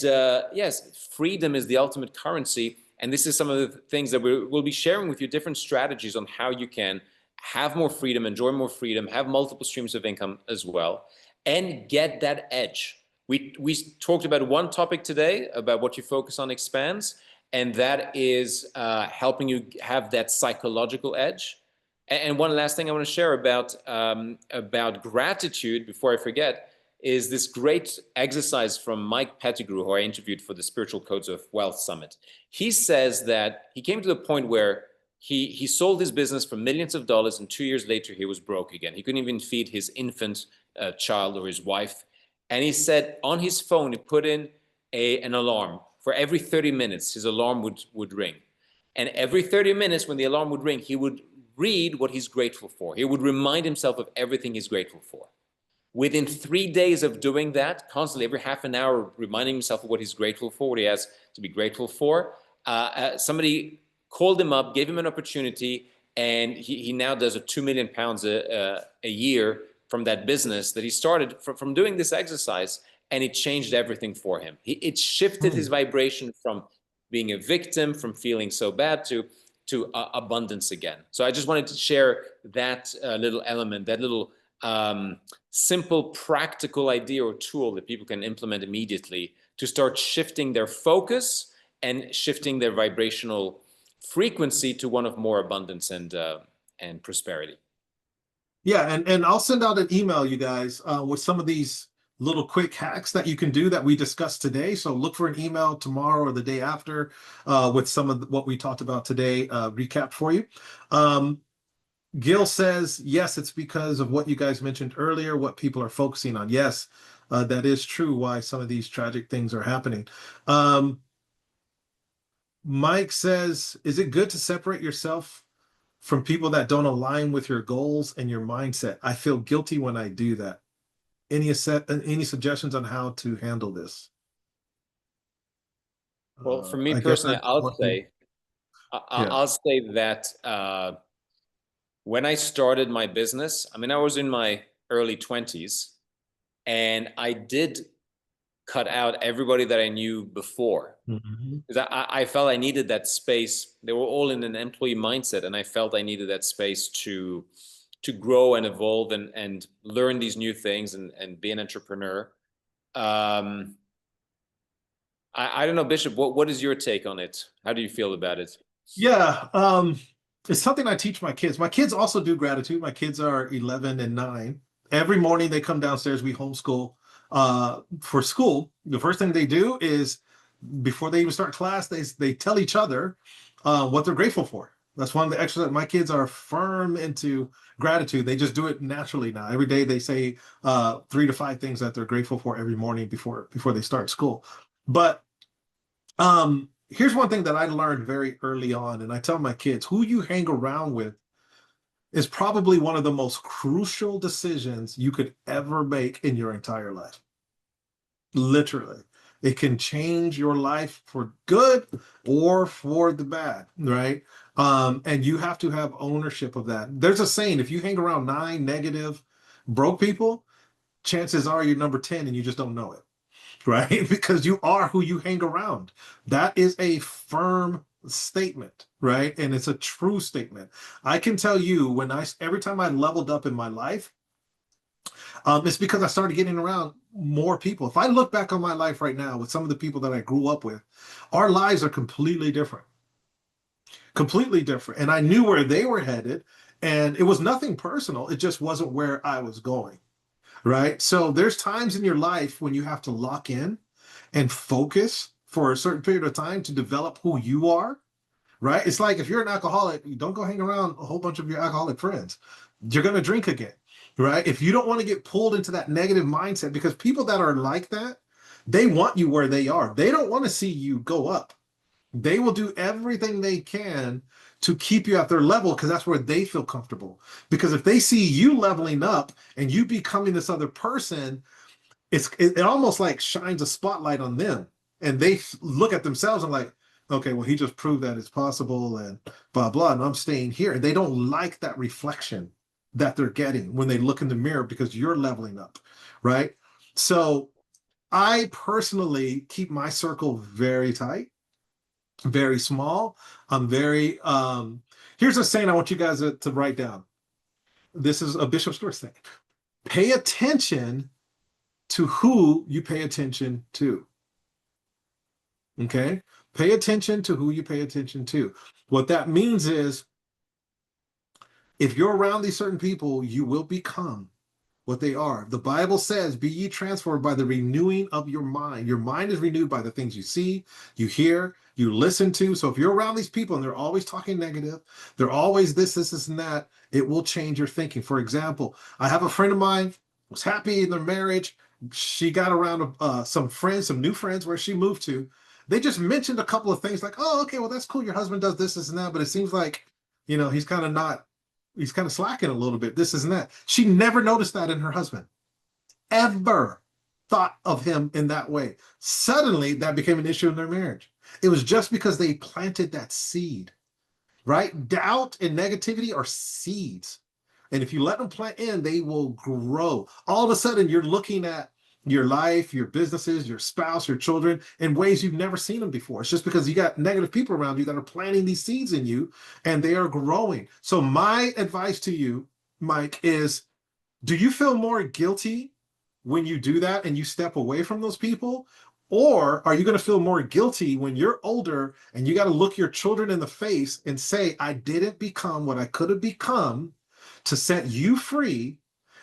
yes, freedom is the ultimate currency. And this is some of the things that we'll be sharing with you, different strategies on how you can have more freedom, enjoy more freedom, have multiple streams of income as well, and get that edge. We talked about one topic today about what you focus on expands, and that is helping you have that psychological edge. And one last thing I want to share about gratitude before I forget is this great exercise from Mike Pettigrew, who I interviewed for the Spiritual Codes of Wealth Summit. He says that he came to the point where he sold his business for millions of dollars, and 2 years later he was broke again. He couldn't even feed his infant child or his wife. And he said on his phone, he put in an alarm. For every 30 minutes, his alarm would ring. And every 30 minutes when the alarm would ring, he would read what he's grateful for. He would remind himself of everything he's grateful for. Within 3 days of doing that, constantly every half an hour, reminding himself of what he's grateful for, what he has to be grateful for, somebody called him up, gave him an opportunity, and he now does a £2 million a year from that business that he started from doing this exercise, and it changed everything for him. It shifted his vibration from being a victim, from feeling so bad to abundance again. So I just wanted to share that little element, that little simple, practical idea or tool that people can implement immediately to start shifting their focus and shifting their vibrational frequency to one of more abundance and prosperity. Yeah, and I'll send out an email, you guys, with some of these little quick hacks that you can do that we discussed today. So look for an email tomorrow or the day after with some of what we talked about today, recap for you. Gil says, yes, it's because of what you guys mentioned earlier, what people are focusing on. Yes, that is true why some of these tragic things are happening. Mike says, is it good to separate yourself from people that don't align with your goals and your mindset? I feel guilty when I do that. Any suggestions on how to handle this? Well, for me personally, I'll say that when I started my business, I mean, I was in my early 20s, and I did cut out everybody that I knew before. Because I felt I needed that space. They were all in an employee mindset, and I felt I needed that space to grow and evolve and learn these new things and be an entrepreneur. I don't know, Bishop, what is your take on it? How do you feel about it? Yeah, it's something I teach my kids. My kids also do gratitude. My kids are 11 and 9. Every morning they come downstairs, we homeschool for school. The first thing they do is before they even start class, they tell each other what they're grateful for. That's one of the extras. My kids are firm into gratitude. They just do it naturally now. Every day they say 3 to 5 things that they're grateful for every morning before they start school. But here's one thing that I learned very early on, and I tell my kids, who you hang around with is probably one of the most crucial decisions you could ever make in your entire life. Literally. It can change your life for good or for the bad, right? And you have to have ownership of that. There's a saying, if you hang around 9 negative, broke people, chances are you're number 10 and you just don't know it, right? Because you are who you hang around. That is a firm statement, right? And it's a true statement. I can tell you every time I leveled up in my life, it's because I started getting around more people. If I look back on my life right now with some of the people that I grew up with, our lives are completely different. Completely different. And I knew where they were headed, and it was nothing personal. It just wasn't where I was going, right? So there's times in your life when you have to lock in and focus for a certain period of time to develop who you are, right? It's like if you're an alcoholic, you don't go hang around a whole bunch of your alcoholic friends. You're going to drink again, right? If you don't want to get pulled into that negative mindset, because people that are like that, they want you where they are. They don't want to see you go up. They will do everything they can to keep you at their level because that's where they feel comfortable. Because if they see you leveling up and you becoming this other person, it almost like shines a spotlight on them, and they look at themselves and like, okay, well, he just proved that it's possible and blah, blah, and I'm staying here. And they don't like that reflection that they're getting when they look in the mirror because you're leveling up, right? So I personally keep my circle very tight, very small. I'm very, here's a saying I want you guys to write down. This is a Bishop Stewart saying. Pay attention to who you pay attention to. Okay? Pay attention to who you pay attention to. What that means is if you're around these certain people, you will become what they are. The Bible says, be ye transformed by the renewing of your mind. Your mind is renewed by the things you see, you hear, you listen to. So if you're around these people and they're always talking negative, they're always this, and that, it will change your thinking. For example, I have a friend of mine was happy in their marriage. She got around some friends, some new friends where she moved to. They just mentioned a couple of things like, oh, okay, well, that's cool. Your husband does this, and that, but it seems like, he's kind of slacking a little bit, this and that. She never noticed that in her husband, ever thought of him in that way. Suddenly, that became an issue in their marriage. It was just because they planted that seed, right? Doubt and negativity are seeds. And if you let them plant in, they will grow. All of a sudden, you're looking at your life, your businesses, your spouse, your children in ways you've never seen them before. It's just because you got negative people around you that are planting these seeds in you and they are growing. So my advice to you, Mike, is do you feel more guilty when you do that and you step away from those people? Or are you going to feel more guilty when you're older and you got to look your children in the face and say, I didn't become what I could have become to set you free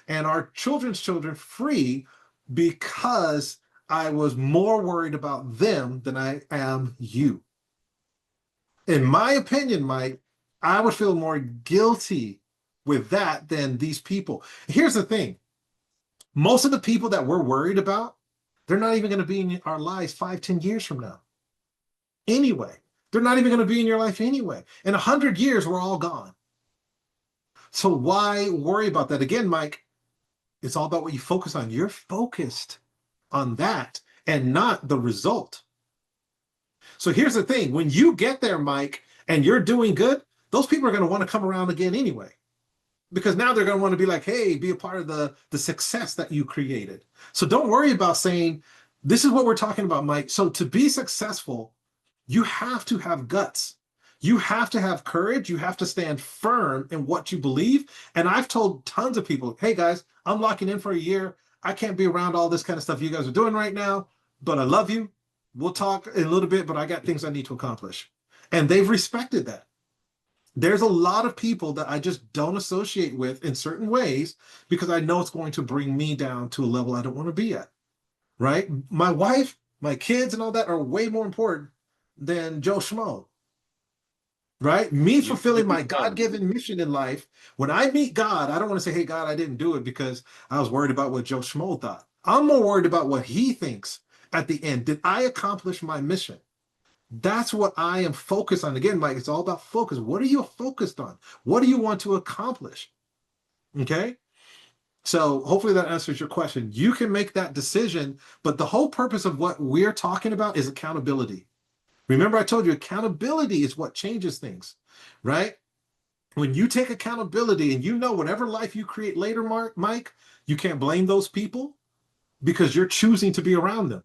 and our children's children free because I was more worried about them than I am you. In my opinion, Mike, I would feel more guilty with that than these people. Here's the thing. Most of the people that we're worried about, they're not even going to be in our lives 5-10 years from now. Anyway, they're not even going to be in your life anyway. In 100 years, we're all gone. So why worry about that? Again, Mike, it's all about what you focus on. You're focused on that and not the result. So here's the thing. When you get there, Mike, and you're doing good, those people are going to want to come around again anyway. Because now they're going to want to be like, hey, be a part of the success that you created. So don't worry about saying, this is what we're talking about, Mike. So to be successful, you have to have guts. You have to have courage. You have to stand firm in what you believe. And I've told tons of people, hey, guys, I'm locking in for a year. I can't be around all this kind of stuff you guys are doing right now, but I love you. We'll talk in a little bit, but I got things I need to accomplish. And they've respected that. There's a lot of people that I just don't associate with in certain ways because I know it's going to bring me down to a level I don't want to be at, right? My wife, my kids, and all that are way more important than Joe Schmo. Right? Me fulfilling my God-given mission in life. When I meet God, I don't want to say, hey, God, I didn't do it because I was worried about what Joe Schmo thought. I'm more worried about what he thinks at the end. Did I accomplish my mission? That's what I am focused on. Again, Mike, it's all about focus. What are you focused on? What do you want to accomplish? Okay? So hopefully that answers your question. You can make that decision, but the whole purpose of what we're talking about is accountability. Remember, I told you accountability is what changes things, right? When you take accountability and you know whatever life you create later, Mike, you can't blame those people because you're choosing to be around them.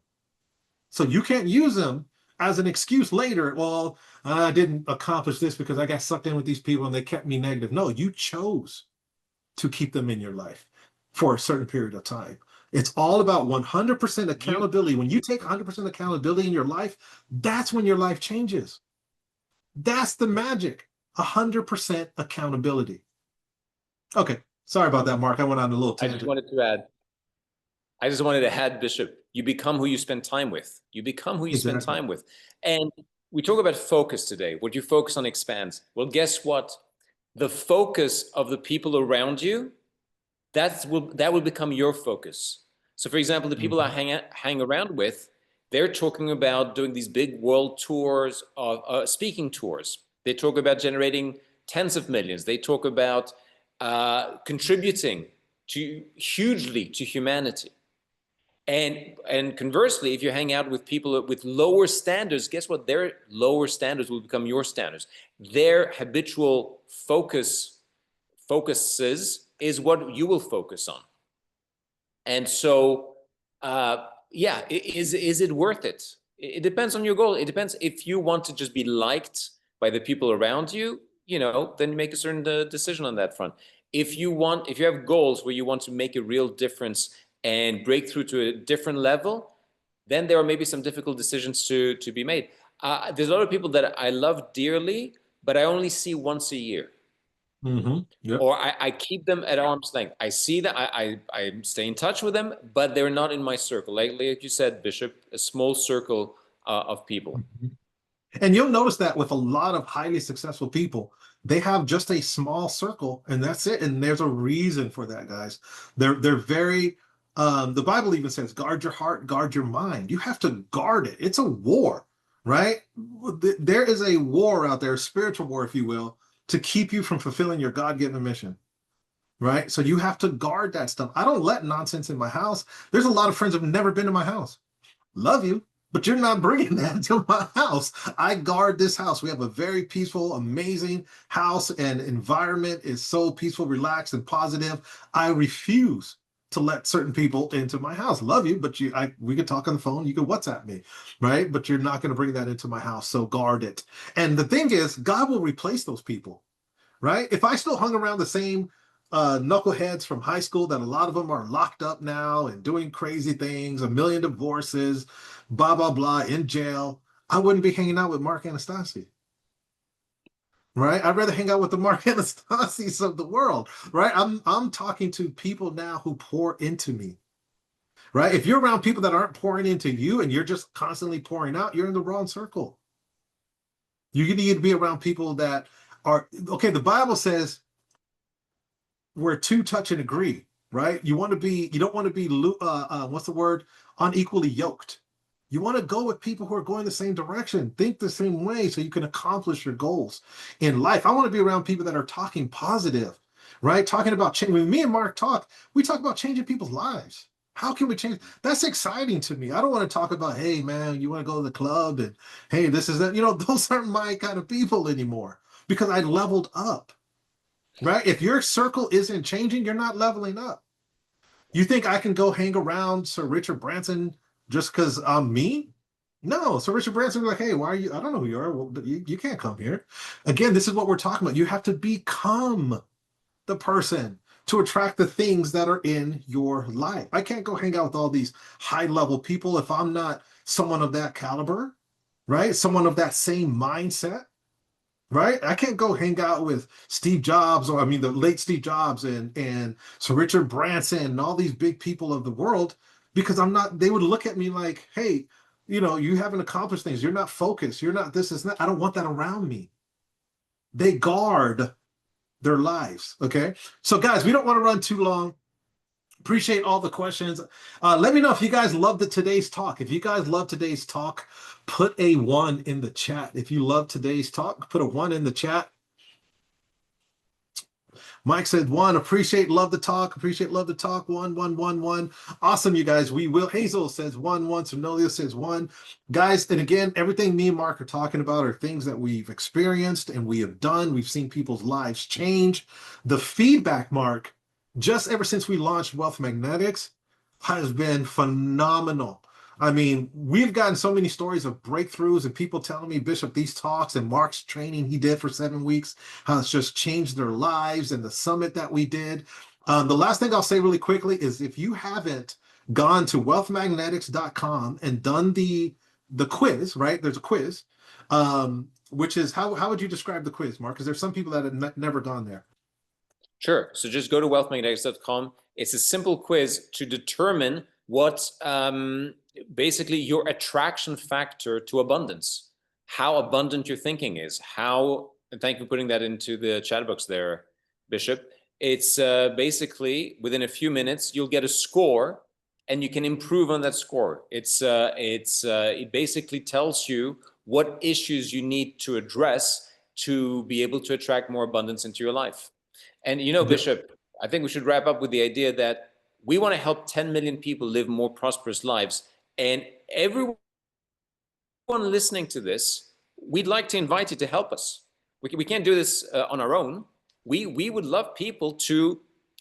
So you can't use them as an excuse later. Well, I didn't accomplish this because I got sucked in with these people and they kept me negative. No, you chose to keep them in your life for a certain period of time. It's all about 100% accountability. When you take 100% accountability in your life, that's when your life changes. That's the magic. 100% accountability. Okay. Sorry about that, Mark. I went on a little tangent. I just wanted to add, Bishop, you become who you spend time with. You become who you spend time with. And we talk about focus today. What you focus on expands. Well, guess what? The focus of the people around you, that will become your focus. So for example, the people I hang around with, they're talking about doing these big world tours, of speaking tours. They talk about generating tens of millions. They talk about contributing hugely to humanity. And conversely, if you hang out with people with lower standards, guess what? Their lower standards will become your standards. Their habitual focuses is what you will focus on. And so, yeah, is it worth it? It depends on your goal. It depends if you want to just be liked by the people around you, then you make a certain decision on that front. If you have goals where you want to make a real difference and break through to a different level, then there are maybe some difficult decisions to be made. There's a lot of people that I love dearly, but I only see once a year. Yep. Or I keep them at arm's length. I see that I stay in touch with them, but they're not in my circle. Like you said, Bishop, a small circle of people. And you'll notice that with a lot of highly successful people, they have just a small circle and that's it. And there's a reason for that, guys. They're very the Bible even says, guard your heart, guard your mind. You have to guard it. It's a war, right? There is a war out there, a spiritual war, if you will, to keep you from fulfilling your God-given mission. Right. So you have to guard that stuff. I don't let nonsense in my house. There's a lot of friends who've never been to my house. Love you, but you're not bringing that to my house. I guard this house. We have a very peaceful, amazing house, and environment is so peaceful, relaxed, and positive. I refuse to let certain people into my house. Love you, but we could talk on the phone. You can WhatsApp me, right? But you're not going to bring that into my house. So guard it. And the thing is, God will replace those people, right? If I still hung around the same knuckleheads from high school, that a lot of them are locked up now and doing crazy things, a million divorces, blah, blah, blah, in jail, I wouldn't be hanging out with Mark Anastasi. Right? I'd rather hang out with the Mark Anastasis of the world, right? I'm talking to people now who pour into me, right? If you're around people that aren't pouring into you and you're just constantly pouring out, you're in the wrong circle. You need to be around people that are, okay, the Bible says where two touch and agree, right? You don't want to be, what's the word? Unequally yoked. You want to go with people who are going the same direction, think the same way so you can accomplish your goals in life. I want to be around people that are talking positive, right? Talking about change. When me and Mark talk, we talk about changing people's lives. How can we change? That's exciting to me. I don't want to talk about, hey, man, you want to go to the club and hey, this is that. Those aren't my kind of people anymore because I leveled up, right? If your circle isn't changing, you're not leveling up. You think I can go hang around Sir Richard Branson just because I'm me? No, Sir Richard Branson was like, hey, why are you? I don't know who you are. Well, you can't come here. Again, this is what we're talking about. You have to become the person to attract the things that are in your life. I can't go hang out with all these high-level people if I'm not someone of that caliber, right? Someone of that same mindset, right? I can't go hang out with Steve Jobs, or the late Steve Jobs and Sir Richard Branson and all these big people of the world, because they would look at me like, hey, you haven't accomplished things. You're not focused. You're not this, is that. I don't want that around me. They guard their lives. Okay. So guys, we don't want to run too long. Appreciate all the questions. Let me know if you guys loved today's talk. If you guys love today's talk, put a 1 in the chat. If you love today's talk, put a 1 in the chat. Mike said 1. Appreciate, love the talk. Appreciate, love the talk. 1, 1, 1, 1. Awesome, you guys. We will. Hazel says 1, 1. Sonolia says 1. Guys, and again, everything me and Mark are talking about are things that we've experienced and we have done. We've seen people's lives change. The feedback, Mark, just ever since we launched Wealth Magnetics, has been phenomenal. We've gotten so many stories of breakthroughs and people telling me, Bishop, these talks and Mark's training he did for 7 weeks, how it's just changed their lives, and the summit that we did. The last thing I'll say really quickly is if you haven't gone to wealthmagnetics.com and done the quiz, right? There's a quiz, which is, how would you describe the quiz, Mark? Because there's some people that have never gone there. Sure. So just go to wealthmagnetics.com. It's a simple quiz to determine what basically your attraction factor to abundance, how abundant your thinking is, and thank you for putting that into the chat box there, Bishop. It's basically within a few minutes, you'll get a score and you can improve on that score. It basically tells you what issues you need to address to be able to attract more abundance into your life. And Bishop, I think we should wrap up with the idea that we want to help 10 million people live more prosperous lives. And everyone listening to this, we'd like to invite you to help us. We can't do this on our own. We would love people to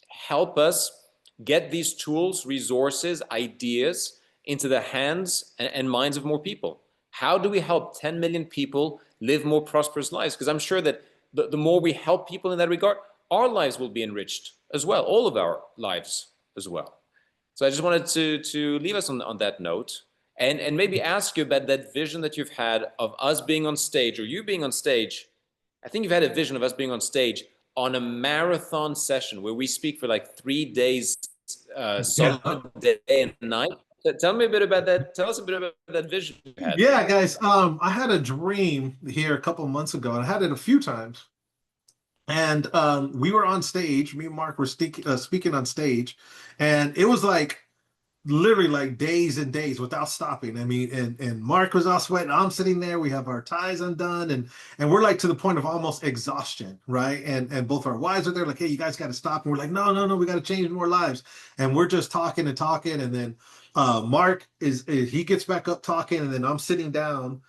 help us get these tools, resources, ideas into the hands and minds of more people. How do we help 10 million people live more prosperous lives? Because I'm sure that the more we help people in that regard, our lives will be enriched as well, all of our lives as well. So I just wanted to leave us on that note, and maybe ask you about that vision that you've had of us being on stage, or you being on stage. I think you've had a vision of us being on stage on a marathon session where we speak for like 3 days, Yeah. solid day and night. Tell me a bit about that. Tell us a bit about that vision you had. Yeah, guys. I had a dream here a couple of months ago, and I had it a few times. And we were on stage. Me and Mark were speaking on stage, and it was like literally like days and days without stopping. I mean, and Mark was all sweating. I'm sitting there. We have our ties undone, and we're like to the point of almost exhaustion, right? And both our wives are there, like, hey, you guys got to stop. And we're like, no, no, no, we got to change more lives. And we're just talking and talking, and then Mark is he gets back up talking, and then I'm sitting down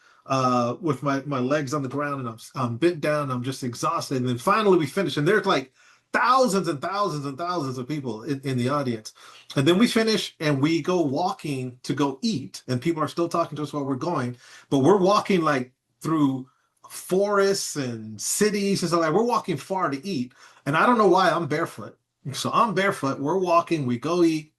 with my legs on the ground, and I'm bent down. I'm just exhausted. And then finally we finish, and there's like thousands and thousands and thousands of people in the audience. And then we finish and we go walking to go eat. And people are still talking to us while we're going, but we're walking like through forests and cities and stuff like we're walking far to eat. And I don't know why I'm barefoot. So I'm barefoot. We're walking, we go eat,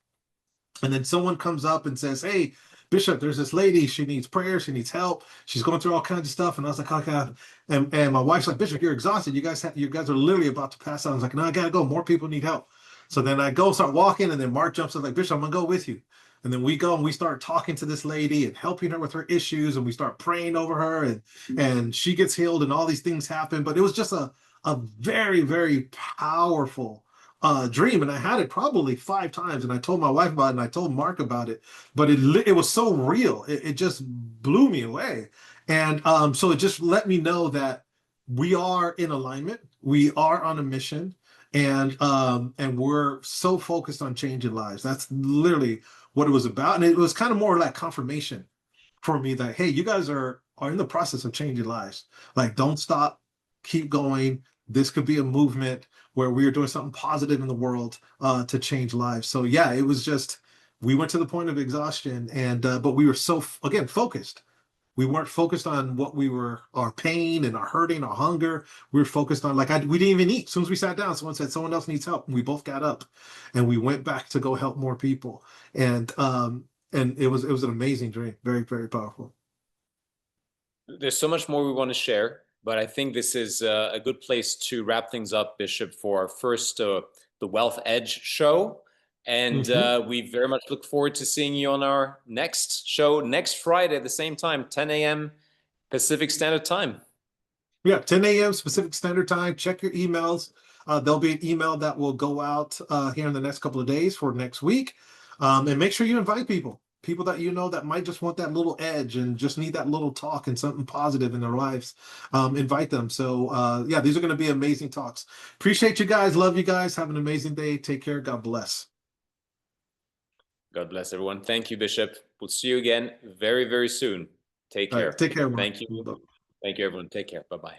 and then someone comes up and says, hey, Bishop, there's this lady. She needs prayer. She needs help. She's going through all kinds of stuff. And I was like, okay. And my wife's like, Bishop, you're exhausted. You guys are literally about to pass out. I was like, no, I gotta go. More people need help. So then I go start walking, and then Mark jumps in like, Bishop, I'm gonna go with you. And then we go and we start talking to this lady and helping her with her issues, and we start praying over her, and she gets healed, and all these things happen. But it was just a very, very powerful dream, and I had it probably 5 times, and I told my wife about it, and I told Mark about it, but it was so real, it just blew me away. And so it just let me know that we are in alignment, we are on a mission, and we're so focused on changing lives. That's literally what it was about, and it was kind of more like confirmation for me that, hey, you guys are in the process of changing lives. Like, don't stop, keep going. This could be a movement where we are doing something positive in the world to change lives. So yeah, it was just, we went to the point of exhaustion, and but we were so again focused. We weren't focused on what we were, our pain and our hurting, our hunger. We were focused on like we didn't even eat. As soon as we sat down, someone said someone else needs help, and we both got up, and we went back to go help more people. And it was an amazing dream, very, very powerful. There's so much more we want to share, but I think this is a good place to wrap things up, Bishop, for our first The Wealth Edge show. And Mhm. we very much look forward to seeing you on our next show next Friday at the same time, 10 a.m. Pacific Standard Time. Yeah, 10 a.m. Pacific Standard Time. Check your emails. There'll be an email that will go out here in the next couple of days for next week. And make sure you invite people that you know that might just want that little edge and just need that little talk and something positive in their lives. Invite them. So yeah, these are going to be amazing talks. Appreciate you guys. Love you guys. Have an amazing day. Take care. God bless. God bless everyone. Thank you, Bishop. We'll see you again very, very soon. Take All right. care. Take care, everyone. Thank you. Bye. Thank you, everyone. Take care. Bye-bye.